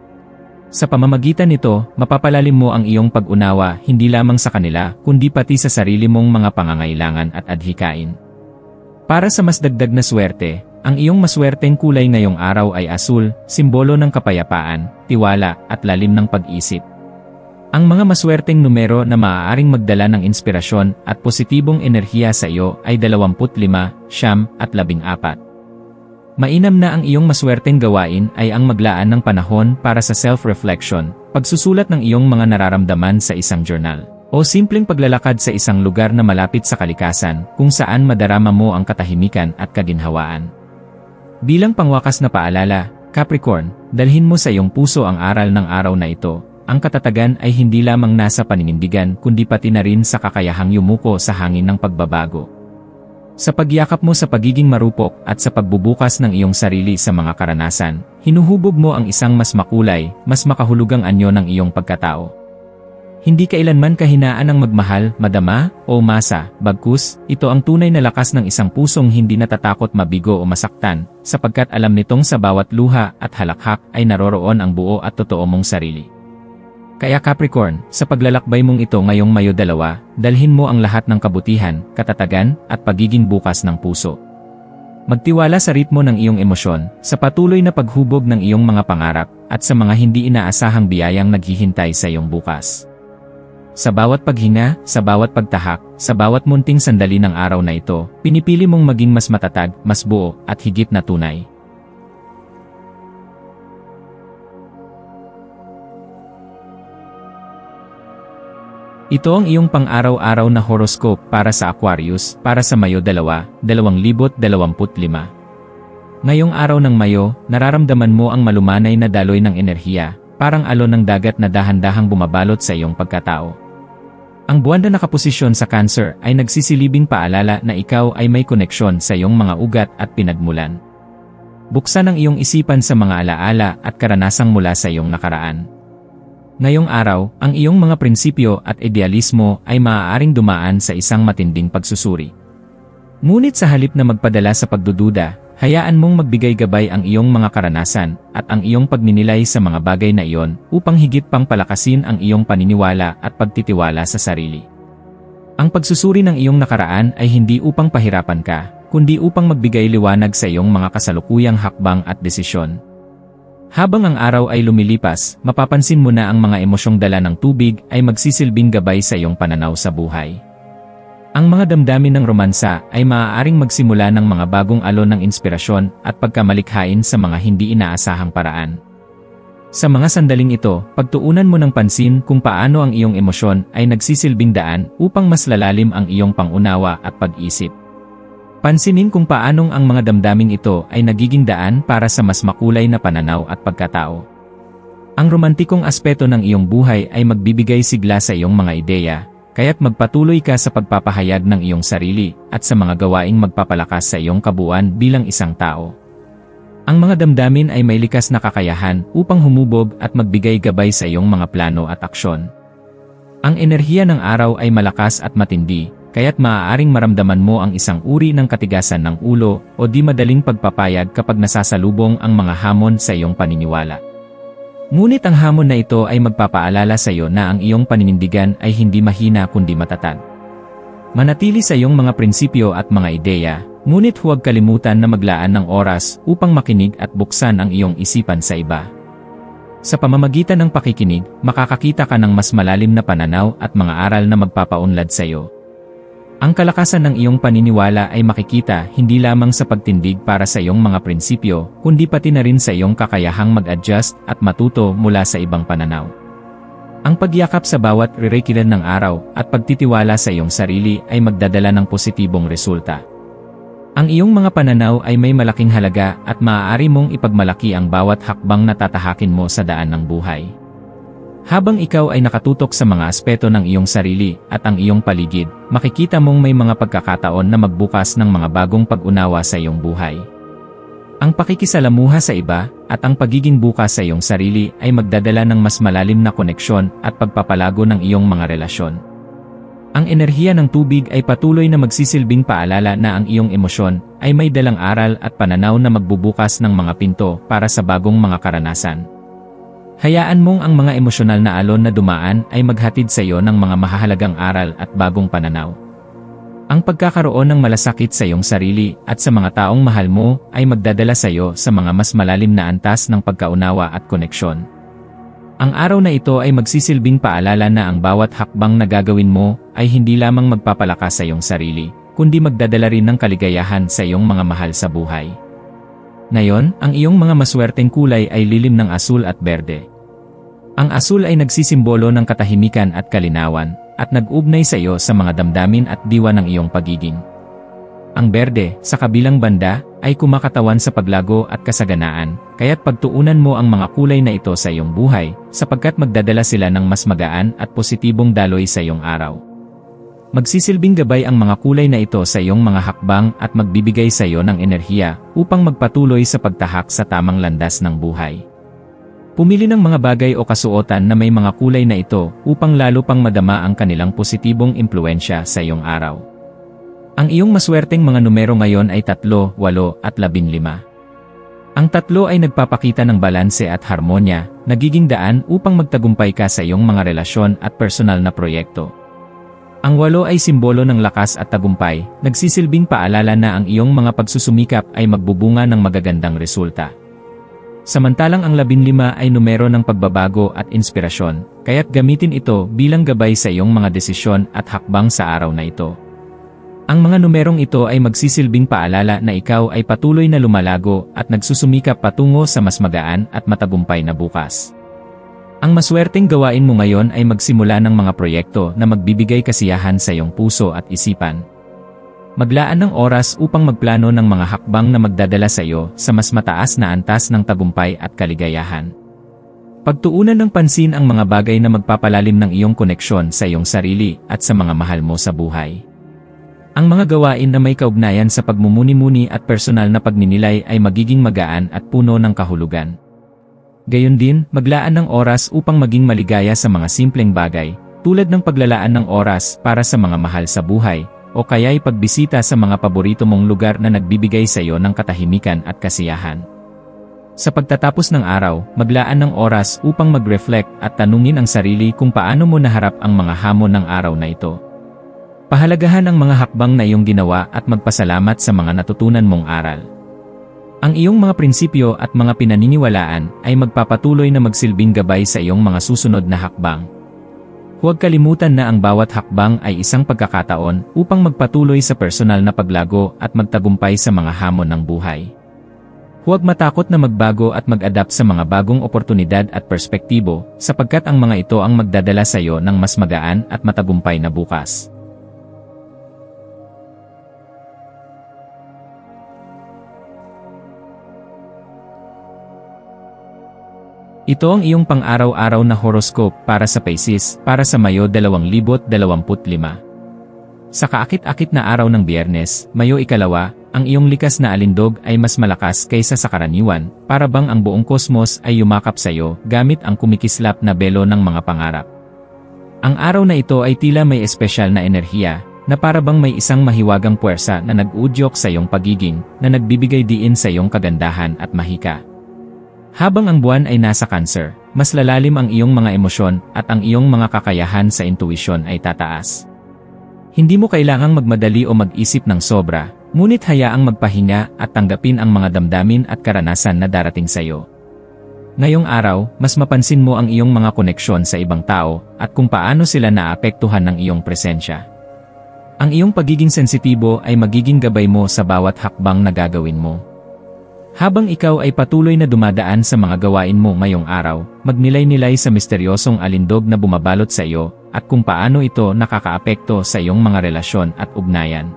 [SPEAKER 1] Sa pamamagitan nito, mapapalalim mo ang iyong pag-unawa hindi lamang sa kanila, kundi pati sa sarili mong mga pangangailangan at adhikain. Para sa mas dagdag na swerte, ang iyong maswerteng kulay ngayong araw ay asul, simbolo ng kapayapaan, tiwala, at lalim ng pag-isip. Ang mga maswerteng numero na maaaring magdala ng inspirasyon at positibong enerhiya sa iyo ay 25, 9, at 14. Mainam na ang iyong maswerteng gawain ay ang maglaan ng panahon para sa self-reflection, pagsusulat ng iyong mga nararamdaman sa isang journal, o simpleng paglalakad sa isang lugar na malapit sa kalikasan kung saan madarama mo ang katahimikan at kaginhawaan. Bilang pangwakas na paalala, Capricorn, dalhin mo sa iyong puso ang aral ng araw na ito. Ang katatagan ay hindi lamang nasa paninindigan kundi pati na rin sa kakayahang yumuko sa hangin ng pagbabago. Sa pagyakap mo sa pagiging marupok at sa pagbubukas ng iyong sarili sa mga karanasan, hinuhubog mo ang isang mas makulay, mas makahulugang anyo ng iyong pagkatao. Hindi kailanman kahinaan ang magmahal, madama, o umasa, bagkus, ito ang tunay na lakas ng isang pusong hindi natatakot mabigo o masaktan, sapagkat alam nitong sa bawat luha at halakhak ay naroroon ang buo at totoo mong sarili. Kaya Capricorn, sa paglalakbay mong ito ngayong Mayo 2, dalhin mo ang lahat ng kabutihan, katatagan, at pagiging bukas ng puso. Magtiwala sa ritmo ng iyong emosyon, sa patuloy na paghubog ng iyong mga pangarap, at sa mga hindi inaasahang biyayang naghihintay sa iyong bukas. Sa bawat paghinga, sa bawat pagtahak, sa bawat munting sandali ng araw na ito, pinipili mong maging mas matatag, mas buo, at higit na tunay. Ito ang iyong pang-araw-araw na horoscope para sa Aquarius, para sa Mayo 2, 2025. Ngayong araw ng Mayo, nararamdaman mo ang malumanay na daloy ng enerhiya, parang alon ng dagat na dahan-dahang bumabalot sa iyong pagkatao. Ang buwan na nakaposisyon sa Cancer ay nagsisilibing paalala na ikaw ay may koneksyon sa iyong mga ugat at pinagmulan. Buksan ang iyong isipan sa mga alaala at karanasang mula sa iyong nakaraan. Ngayong araw, ang iyong mga prinsipyo at idealismo ay maaaring dumaan sa isang matinding pagsusuri. Ngunit sa halip na magpadala sa pagdududa, hayaan mong magbigay gabay ang iyong mga karanasan at ang iyong pagninilay sa mga bagay na iyon upang higit pang palakasin ang iyong paniniwala at pagtitiwala sa sarili. Ang pagsusuri ng iyong nakaraan ay hindi upang pahirapan ka, kundi upang magbigay liwanag sa iyong mga kasalukuyang hakbang at desisyon. Habang ang araw ay lumilipas, mapapansin mo na ang mga emosyong dala ng tubig ay magsisilbing gabay sa iyong pananaw sa buhay. Ang mga damdamin ng romansa ay maaaring magsimula ng mga bagong alon ng inspirasyon at pagkamalikhain sa mga hindi inaasahang paraan. Sa mga sandaling ito, pagtuunan mo ng pansin kung paano ang iyong emosyon ay nagsisilbing daan upang mas lalalim ang iyong pangunawa at pag-isip. Pansinin kung paanong ang mga damdaming ito ay nagiging daan para sa mas makulay na pananaw at pagkatao. Ang romantikong aspeto ng iyong buhay ay magbibigay sigla sa iyong mga ideya, kaya't magpatuloy ka sa pagpapahayag ng iyong sarili at sa mga gawaing magpapalakas sa iyong kabuuan bilang isang tao. Ang mga damdamin ay may likas na kakayahan upang humubog at magbigay gabay sa iyong mga plano at aksyon. Ang enerhiya ng araw ay malakas at matindi, kaya't maaaring maramdaman mo ang isang uri ng katigasan ng ulo o di madaling pagpapayag kapag nasasalubong ang mga hamon sa iyong paniniwala. Ngunit ang hamon na ito ay magpapaalala sa iyo na ang iyong paninindigan ay hindi mahina kundi matatag. Manatili sa iyong mga prinsipyo at mga ideya, ngunit huwag kalimutan na maglaan ng oras upang makinig at buksan ang iyong isipan sa iba. Sa pamamagitan ng pakikinig, makakakita ka ng mas malalim na pananaw at mga aral na magpapaunlad sa iyo. Ang kalakasan ng iyong paniniwala ay makikita hindi lamang sa pagtindig para sa iyong mga prinsipyo, kundi pati na rin sa iyong kakayahang mag-adjust at matuto mula sa ibang pananaw. Ang pagyakap sa bawat rirekilan ng araw at pagtitiwala sa iyong sarili ay magdadala ng positibong resulta. Ang iyong mga pananaw ay may malaking halaga at maaari mong ipagmalaki ang bawat hakbang na tatahakin mo sa daan ng buhay. Habang ikaw ay nakatutok sa mga aspeto ng iyong sarili at ang iyong paligid, makikita mong may mga pagkakataon na magbukas ng mga bagong pag-unawa sa iyong buhay. Ang pakikisalamuha sa iba at ang pagiging bukas sa iyong sarili ay magdadala ng mas malalim na koneksyon at pagpapalago ng iyong mga relasyon. Ang enerhiya ng tubig ay patuloy na magsisilbing paalala na ang iyong emosyon ay may dalang aral at pananaw na magbubukas ng mga pinto para sa bagong mga karanasan. Hayaan mong ang mga emosyonal na alon na dumaan ay maghatid sa iyo ng mga mahahalagang aral at bagong pananaw. Ang pagkakaroon ng malasakit sa iyong sarili at sa mga taong mahal mo ay magdadala sa iyo sa mga mas malalim na antas ng pagkaunawa at koneksyon. Ang araw na ito ay magsisilbing paalala na ang bawat hakbang na gagawin mo ay hindi lamang magpapalakas sa iyong sarili, kundi magdadala rin ng kaligayahan sa iyong mga mahal sa buhay. Ngayon, ang iyong mga maswerteng kulay ay lilim ng asul at berde. Ang asul ay nagsisimbolo ng katahimikan at kalinawan, at nag-ugnay sa iyo sa mga damdamin at diwa ng iyong pagiging. Ang berde, sa kabilang banda, ay kumakatawan sa paglago at kasaganaan, kaya't pagtuunan mo ang mga kulay na ito sa iyong buhay, sapagkat magdadala sila ng mas magaan at positibong daloy sa iyong araw. Magsisilbing gabay ang mga kulay na ito sa iyong mga hakbang at magbibigay sa iyo ng enerhiya upang magpatuloy sa pagtahak sa tamang landas ng buhay. Pumili ng mga bagay o kasuotan na may mga kulay na ito upang lalo pang madama ang kanilang positibong impluensya sa iyong araw. Ang iyong maswerteng mga numero ngayon ay 3, 8 at 15. Ang 3 ay nagpapakita ng balanse at harmonya, nagiging daan upang magtagumpay ka sa iyong mga relasyon at personal na proyekto. Ang 8 ay simbolo ng lakas at tagumpay, nagsisilbing paalala na ang iyong mga pagsusumikap ay magbubunga ng magagandang resulta. Samantalang ang 15 ay numero ng pagbabago at inspirasyon, kaya't gamitin ito bilang gabay sa iyong mga desisyon at hakbang sa araw na ito. Ang mga numerong ito ay magsisilbing paalala na ikaw ay patuloy na lumalago at nagsusumikap patungo sa mas magaan at matagumpay na bukas. Ang maswerteng gawain mo ngayon ay magsimula ng mga proyekto na magbibigay kasiyahan sa iyong puso at isipan. Maglaan ng oras upang magplano ng mga hakbang na magdadala sa iyo sa mas mataas na antas ng tagumpay at kaligayahan. Pagtuunan ng pansin ang mga bagay na magpapalalim ng iyong koneksyon sa iyong sarili at sa mga mahal mo sa buhay. Ang mga gawain na may kaugnayan sa pagmumuni-muni at personal na pagninilay ay magiging magaan at puno ng kahulugan. Gayon din, maglaan ng oras upang maging maligaya sa mga simpleng bagay, tulad ng paglalaan ng oras para sa mga mahal sa buhay, o kaya'y pagbisita sa mga paborito mong lugar na nagbibigay sa iyo ng katahimikan at kasiyahan. Sa pagtatapos ng araw, maglaan ng oras upang mag-reflect at tanungin ang sarili kung paano mo naharap ang mga hamon ng araw na ito. Pahalagahan ang mga hakbang na iyong ginawa at magpasalamat sa mga natutunan mong aral. Ang iyong mga prinsipyo at mga pinaniniwalaan ay magpapatuloy na magsilbing gabay sa iyong mga susunod na hakbang. Huwag kalimutan na ang bawat hakbang ay isang pagkakataon upang magpatuloy sa personal na paglago at magtagumpay sa mga hamon ng buhay. Huwag matakot na magbago at mag-adapt sa mga bagong oportunidad at perspektibo, sapagkat ang mga ito ang magdadala sa iyo ng mas magaan at matagumpay na bukas. Ito ang iyong pang-araw-araw na horoscope para sa Pisces para sa Mayo 2025. Sa kaakit-akit na araw ng Biyernes, Mayo 2, ang iyong likas na alindog ay mas malakas kaysa sa karaniwan, para bang ang buong kosmos ay yumakap sa iyo gamit ang kumikislap na belo ng mga pangarap. Ang araw na ito ay tila may espesyal na enerhiya, na para bang may isang mahiwagang puwersa na nag-udyok sa iyong pagiging, na nagbibigay diin sa iyong kagandahan at mahika. Habang ang buwan ay nasa Cancer, mas lalalim ang iyong mga emosyon at ang iyong mga kakayahan sa intuisyon ay tataas. Hindi mo kailangang magmadali o mag-isip ng sobra, ngunit hayaang magpahinga at tanggapin ang mga damdamin at karanasan na darating sa iyo. Ngayong araw, mas mapansin mo ang iyong mga koneksyon sa ibang tao at kung paano sila naapektuhan ng iyong presensya. Ang iyong pagiging sensitibo ay magiging gabay mo sa bawat hakbang na gagawin mo. Habang ikaw ay patuloy na dumadaan sa mga gawain mo ngayong araw, magnilay-nilay sa misteryosong alindog na bumabalot sa iyo at kung paano ito nakakaapekto sa iyong mga relasyon at ugnayan.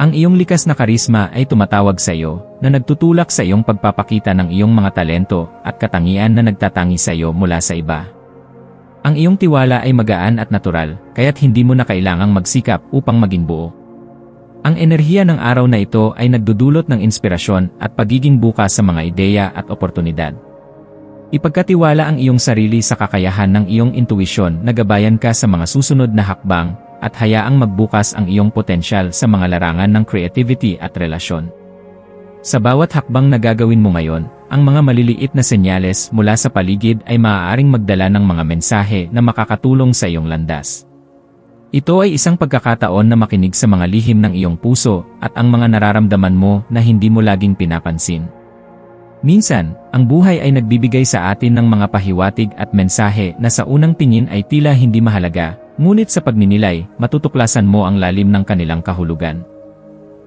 [SPEAKER 1] Ang iyong likas na karisma ay tumatawag sa iyo, na nagtutulak sa iyong pagpapakita ng iyong mga talento at katangian na nagtatangi sa iyo mula sa iba. Ang iyong tiwala ay magaan at natural, kaya't hindi mo na kailangang magsikap upang maging buo. Ang enerhiya ng araw na ito ay nagdudulot ng inspirasyon at pagiging bukas sa mga ideya at oportunidad. Ipagkatiwala ang iyong sarili sa kakayahan ng iyong intuisyon na gabayan ka sa mga susunod na hakbang at hayaang magbukas ang iyong potensyal sa mga larangan ng creativity at relasyon. Sa bawat hakbang na gagawin mo ngayon, ang mga maliliit na senyales mula sa paligid ay maaaring magdala ng mga mensahe na makakatulong sa iyong landas. Ito ay isang pagkakataon na makinig sa mga lihim ng iyong puso at ang mga nararamdaman mo na hindi mo laging pinapansin. Minsan, ang buhay ay nagbibigay sa atin ng mga pahiwatig at mensahe na sa unang tingin ay tila hindi mahalaga, ngunit sa pagninilay, matutuklasan mo ang lalim ng kanilang kahulugan.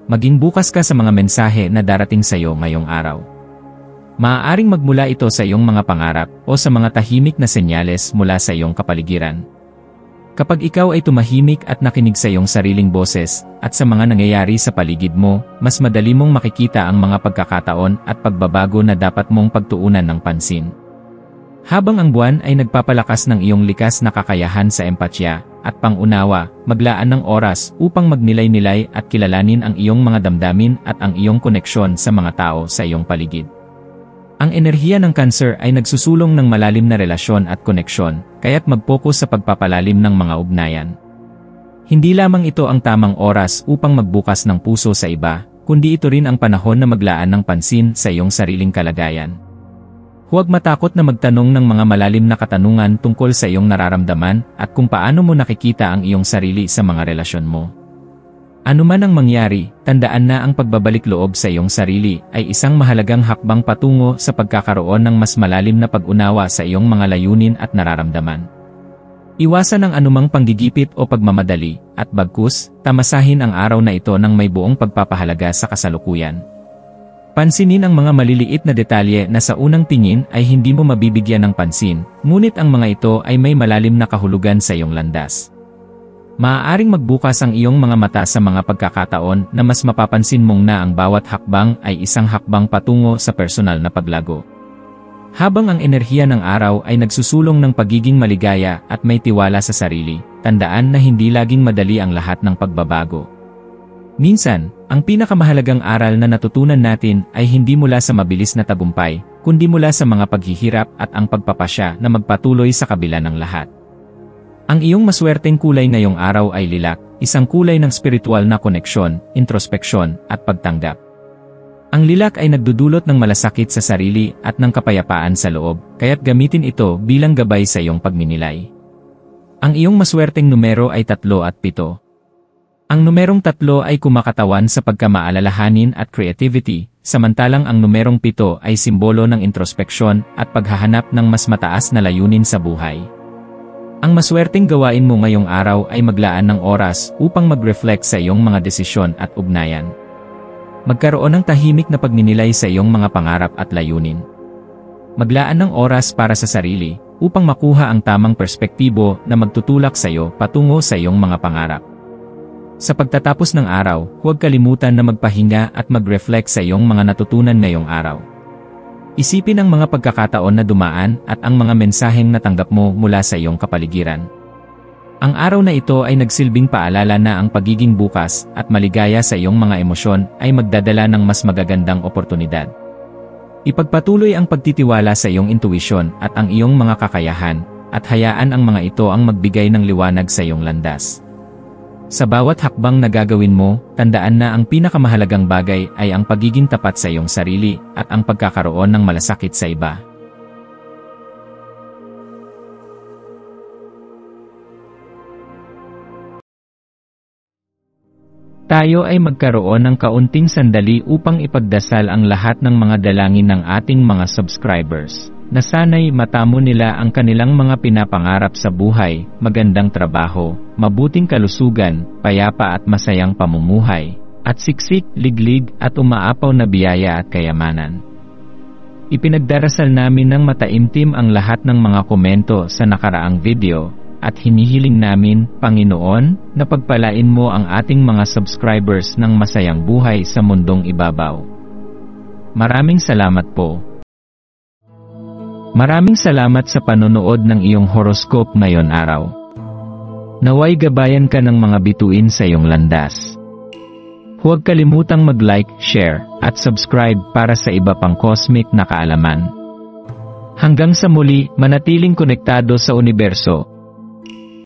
[SPEAKER 1] Maging bukas ka sa mga mensahe na darating sa iyo ngayong araw. Maaaring magmula ito sa iyong mga pangarap o sa mga tahimik na senyales mula sa iyong kapaligiran. Kapag ikaw ay tumahimik at nakinig sa iyong sariling boses at sa mga nangyayari sa paligid mo, mas madali mong makikita ang mga pagkakataon at pagbabago na dapat mong pagtuunan ng pansin. Habang ang buwan ay nagpapalakas ng iyong likas na kakayahan sa empatya at pangunawa, maglaan ng oras upang magnilay-nilay at kilalanin ang iyong mga damdamin at ang iyong koneksyon sa mga tao sa iyong paligid. Ang enerhiya ng Cancer ay nagsusulong ng malalim na relasyon at koneksyon, kaya't mag-focus sa pagpapalalim ng mga ugnayan. Hindi lamang ito ang tamang oras upang magbukas ng puso sa iba, kundi ito rin ang panahon na maglaan ng pansin sa iyong sariling kalagayan. Huwag matakot na magtanong ng mga malalim na katanungan tungkol sa iyong nararamdaman at kung paano mo nakikita ang iyong sarili sa mga relasyon mo. Ano man ang mangyari, tandaan na ang pagbabalik loob sa iyong sarili ay isang mahalagang hakbang patungo sa pagkakaroon ng mas malalim na pag-unawa sa iyong mga layunin at nararamdaman. Iwasan ang anumang panggigipit o pagmamadali, at bagkus, tamasahin ang araw na ito ng may buong pagpapahalaga sa kasalukuyan. Pansinin ang mga maliliit na detalye na sa unang tingin ay hindi mo mabibigyan ng pansin, ngunit ang mga ito ay may malalim na kahulugan sa iyong landas. Maaaring magbukas ang iyong mga mata sa mga pagkakataon na mas mapapansin mong na ang bawat hakbang ay isang hakbang patungo sa personal na paglago. Habang ang enerhiya ng araw ay nagsusulong ng pagiging maligaya at may tiwala sa sarili, tandaan na hindi laging madali ang lahat ng pagbabago. Minsan, ang pinakamahalagang aral na natutunan natin ay hindi mula sa mabilis na tagumpay, kundi mula sa mga paghihirap at ang pagpapasya na magpatuloy sa kabila ng lahat. Ang iyong maswerteng kulay ngayong araw ay lilac, isang kulay ng spiritual na koneksyon, introspeksyon, at pagtanggap. Ang lilac ay nagdudulot ng malasakit sa sarili at ng kapayapaan sa loob, kaya't gamitin ito bilang gabay sa iyong pagninilay. Ang iyong maswerteng numero ay 3 at 7. Ang numerong 3 ay kumakatawan sa pagkamaalalahanin at creativity, samantalang ang numerong 7 ay simbolo ng introspeksyon at paghahanap ng mas mataas na layunin sa buhay. Ang maswerteng gawain mo ngayong araw ay maglaan ng oras upang mag-reflect sa iyong mga desisyon at ugnayan. Magkaroon ng tahimik na pagninilay sa iyong mga pangarap at layunin. Maglaan ng oras para sa sarili upang makuha ang tamang perspektibo na magtutulak sa iyo patungo sa iyong mga pangarap. Sa pagtatapos ng araw, huwag kalimutan na magpahinga at mag-reflect sa iyong mga natutunan ngayong araw. Isipin ang mga pagkakataon na dumaan at ang mga mensaheng natanggap mo mula sa iyong kapaligiran. Ang araw na ito ay nagsilbing paalala na ang pagiging bukas at maligaya sa iyong mga emosyon ay magdadala ng mas magagandang oportunidad. Ipagpatuloy ang pagtitiwala sa iyong intuisyon at ang iyong mga kakayahan, at hayaan ang mga ito ang magbigay ng liwanag sa iyong landas. Sa bawat hakbang na gagawin mo, tandaan na ang pinakamahalagang bagay ay ang pagiging tapat sa iyong sarili at ang pagkakaroon ng malasakit sa iba. Tayo ay magkaroon ng kaunting sandali upang ipagdasal ang lahat ng mga dalangin ng ating mga subscribers, na sana'y matamo nila ang kanilang mga pinapangarap sa buhay, magandang trabaho, mabuting kalusugan, payapa at masayang pamumuhay, at siksik, liglig at umaapaw na biyaya at kayamanan. Ipinagdarasal namin ng mataimtim ang lahat ng mga komento sa nakaraang video, at hinihiling namin, Panginoon, na pagpalain mo ang ating mga subscribers ng masayang buhay sa mundong ibabaw. Maraming salamat po. Maraming salamat sa panonood ng iyong horoscope ngayon araw. Naway gabayan ka ng mga bituin sa iyong landas. Huwag kalimutang mag-like, share, at subscribe para sa iba pang cosmic na kaalaman. Hanggang sa muli, manatiling konektado sa universo.